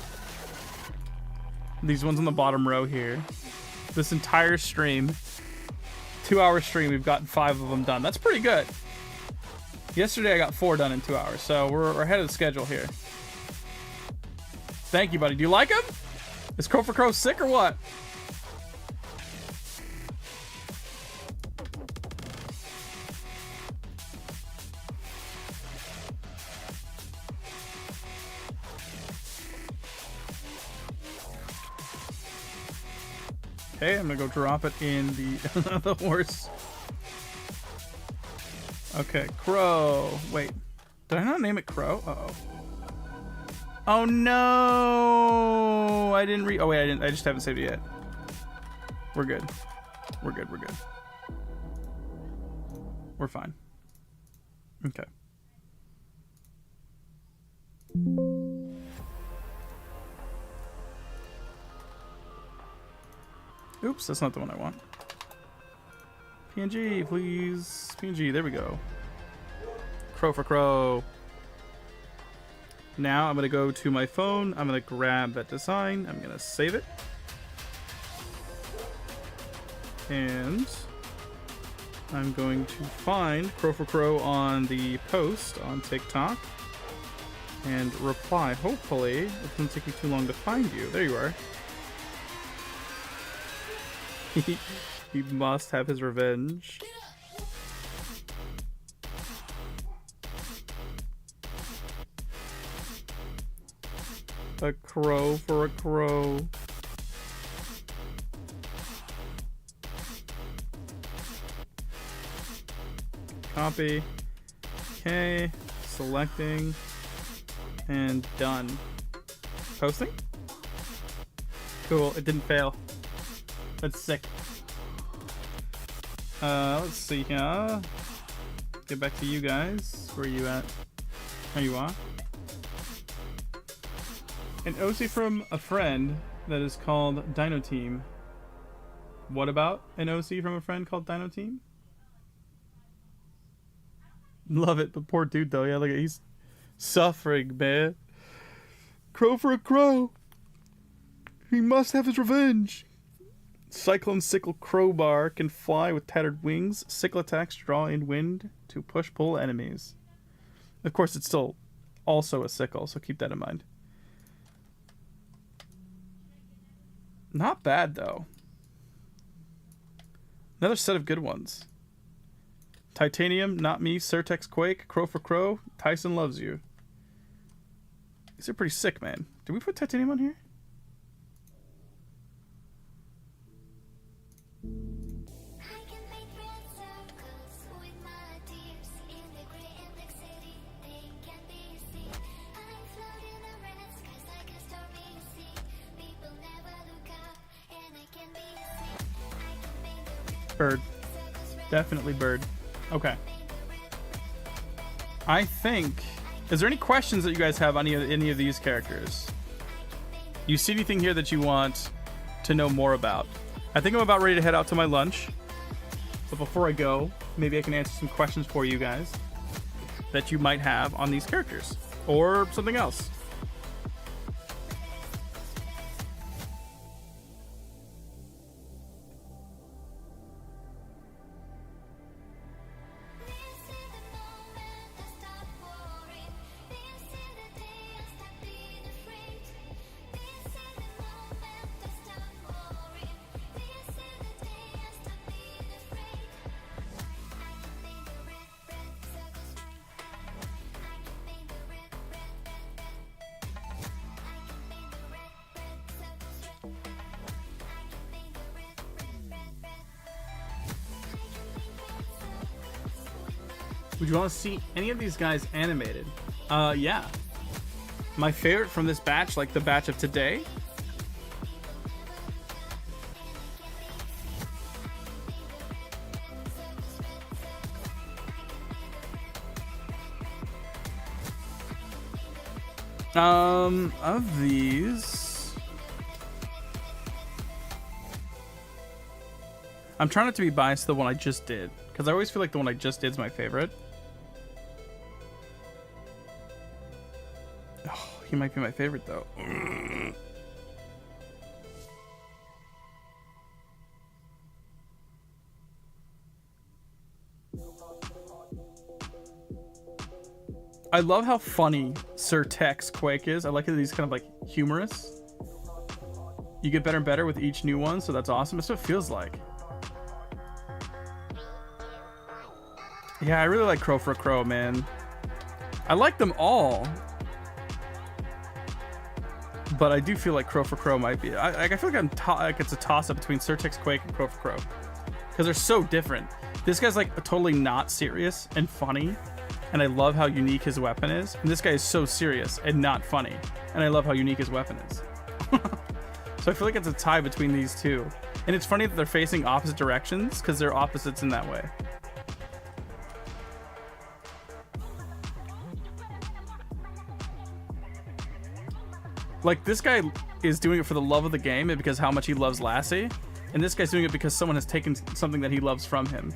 These ones on the bottom row here. This entire stream, 2-hour stream, we've gotten 5 of them done. That's pretty good. Yesterday I got 4 done in 2 hours, so we're ahead of the schedule here. Thank you, buddy. Do you like him? Is crow for crow sick or what? Okay, I'm gonna go drop it in the the horse. Okay, Crow. Wait, did I not name it Crow? Uh-oh. Oh no! I didn't read. Oh wait, I didn't. I just haven't saved it yet. We're good. We're good. We're good. We're fine. Okay. Oops, that's not the one I want. PNG, please. PNG, there we go. Crow for crow. Now I'm going to go to my phone. I'm going to grab that design. I'm going to save it. And I'm going to find Crow for Crow on the post on TikTok and reply. Hopefully, it doesn't take me too long to find you. There you are. He must have his revenge. A crow for a crow. Copy. Okay. Selecting. And done. Posting? Cool. It didn't fail. That's sick. Let's see here. Get back to you guys. Where are you at? There you are. An OC from a friend that is called Dino Team. What about an OC from a friend called Dino Team? Love it, but poor dude though. Yeah, look at he's suffering, man. Crow for a crow. He must have his revenge. Cyclone Sickle Crowbar can fly with tattered wings. Sickle attacks draw in wind to push-pull enemies. Of course, it's still also a sickle, so keep that in mind. Not bad, though. Another set of good ones. Titanium, Not Me, Certex, Quake, Crow for Crow, Tyson Loves You. These are pretty sick, man. Did we put Titanium on here? Bird. Definitely bird. Okay. I think... Is there any questions that you guys have on any of these characters? You see anything here that you want to know more about? I think I'm about ready to head out to my lunch. But before I go, maybe I can answer some questions for you guys that you might have on these characters. Or something else. Would you want to see any of these guys animated? Yeah. My favorite from this batch, like the batch of today. Of these... I'm trying not to be biased to the one I just did, because I always feel like the one I just did is my favorite. Oh, he might be my favorite, though. I love how funny Certex Quake is. I like that he's kind of like humorous. You get better and better with each new one, so that's awesome. That's what it feels like. Yeah, I really like Crow for a Crow, man. I like them all. But I do feel like Crow for Crow might be. I feel like like it's a toss-up between Certex, Quake, and Crow for Crow. Because they're so different. This guy's like totally not serious and funny. And I love how unique his weapon is. And this guy is so serious and not funny. And I love how unique his weapon is. So I feel like it's a tie between these two. And it's funny that they're facing opposite directions because they're opposites in that way. Like, this guy is doing it for the love of the game and because how much he loves Lassie. And this guy's doing it because someone has taken something that he loves from him.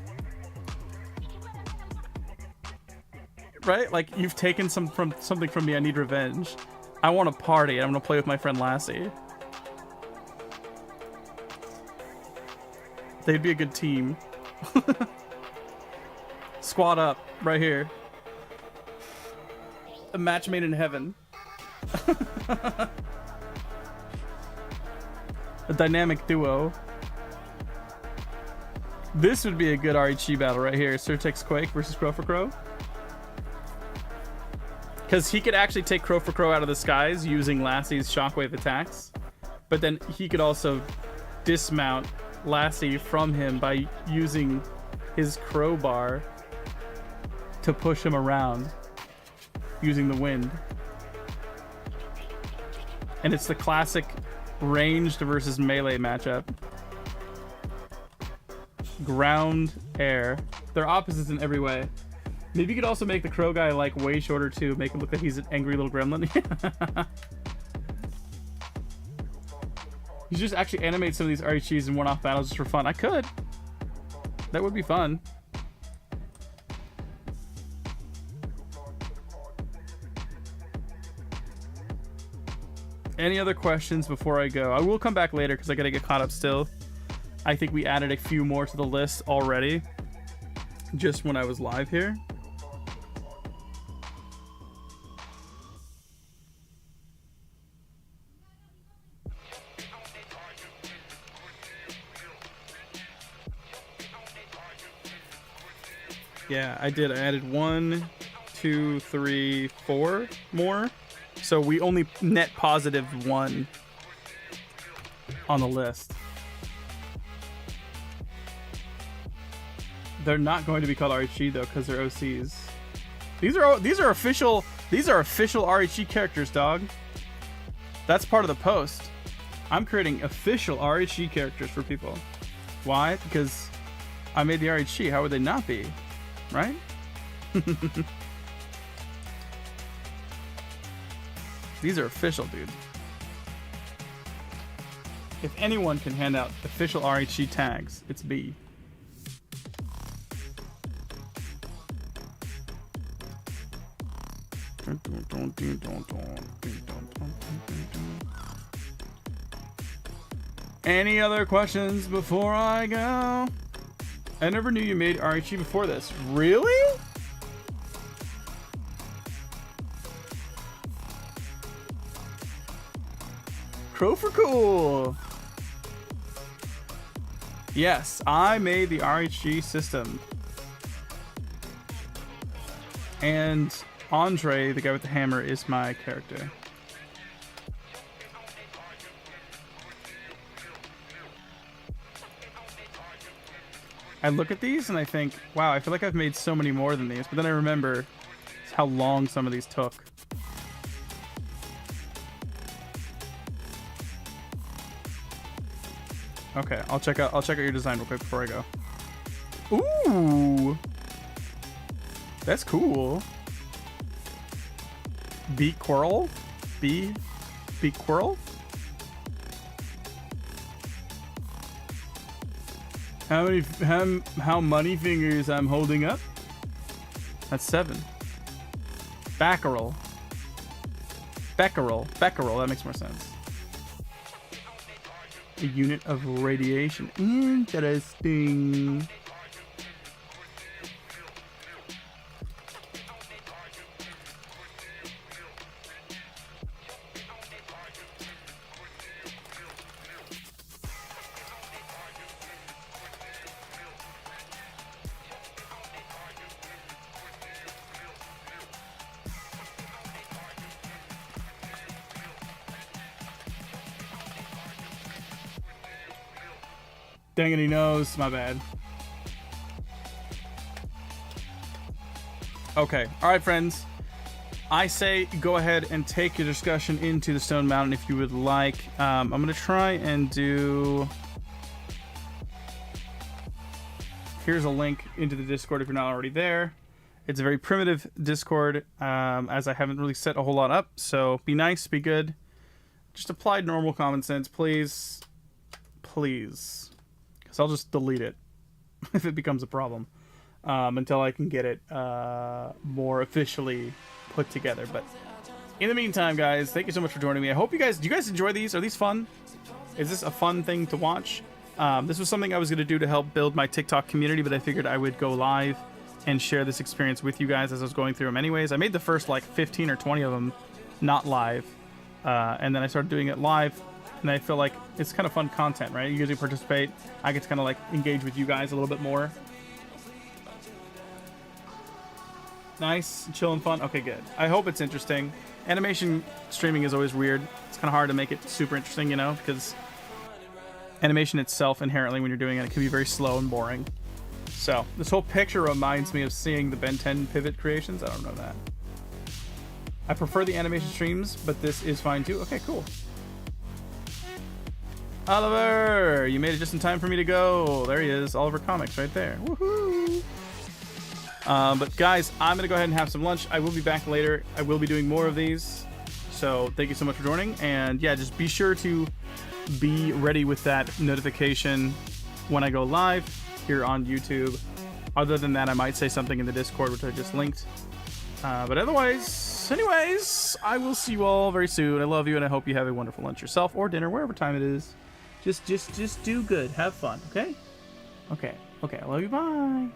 Right? Like, you've taken something from me. I need revenge. I want to party. And I'm going to play with my friend Lassie. They'd be a good team. Squad up. Right here. A match made in heaven. A dynamic duo. This would be a good RHG battle right here. Certex Quake versus Crow for Crow. Because he could actually take Crow for Crow out of the skies using Lassie's shockwave attacks. But then he could also dismount Lassie from him by using his crowbar to push him around using the wind. And it's the classic ranged versus melee matchup. Ground, air. They're opposites in every way. Maybe you could also make the crow guy like way shorter too, make him look like he's an angry little gremlin. You should just actually animate some of these RHGs in one-off battles just for fun. I could. That would be fun. Any other questions before I go? I will come back later because I gotta get caught up still. I think we added a few more to the list already, just when I was live here. Yeah, I did. I added 1, 2, 3, 4 more. So we only net positive 1 on the list. They're not going to be called RHG though, because they're OCs. These are official RHG characters, dog. That's part of the post. I'm creating official RHG characters for people. Why? Because I made the RHG. How would they not be? Right? These are official, dude. If anyone can hand out official RHG tags, it's B. Any other questions before I go? I never knew you made RHG before this. Really? Crow for cool. Yes, I made the RHG system. And Andre, the guy with the hammer, is my character. I look at these and I think, wow, I feel like I've made so many more than these. But then I remember how long some of these took. Okay, I'll check out your design real quick before I go. Ooh, that's cool. Beat Quirrell? Beat Quirrell? How many fingers I'm holding up? That's 7. Becquerel. That makes more sense. A unit of radiation. Interesting. Dang it, he knows. My bad. Okay. All right, friends. I say go ahead and take your discussion into the Stone Mountain if you would like. I'm going to try and do... Here's a link into the Discord if you're not already there. It's a very primitive Discord, as I haven't really set a whole lot up. So be nice, be good. Just apply normal common sense, please. Please. Because I'll just delete it if it becomes a problem. Until I can get it more officially put together. But in the meantime, guys, thank you so much for joining me. I hope you guys... Do you guys enjoy these? Are these fun? Is this a fun thing to watch? This was something I was going to do to help build my TikTok community, but I figured I would go live and share this experience with you guys as I was going through them anyways. I made the first like 15 or 20 of them not live, and then I started doing it live, and I feel like it's kind of fun content, right? You guys participate. I get to kind of like engage with you guys a little bit more. Nice, chill and fun. Okay, good. I hope it's interesting. Animation streaming is always weird. It's kind of hard to make it super interesting, you know, because animation itself inherently, when you're doing it, it can be very slow and boring. So this whole picture reminds me of seeing the Ben 10 pivot creations. I don't know that. I prefer the animation streams, but this is fine too. Okay, cool. Oliver, you made it just in time for me to go. There he is, Oliver Comics right there. Woohoo! But guys, I'm gonna go ahead and have some lunch. I will be back later. I will be doing more of these. So thank you so much for joining. And yeah, just be sure to be ready with that notification when I go live here on YouTube. Other than that, I might say something in the Discord, which I just linked. But otherwise, anyways, I will see you all very soon. I love you, and I hope you have a wonderful lunch yourself or dinner, wherever time it is. Just do good. Have fun, okay? Okay. I love you. Bye.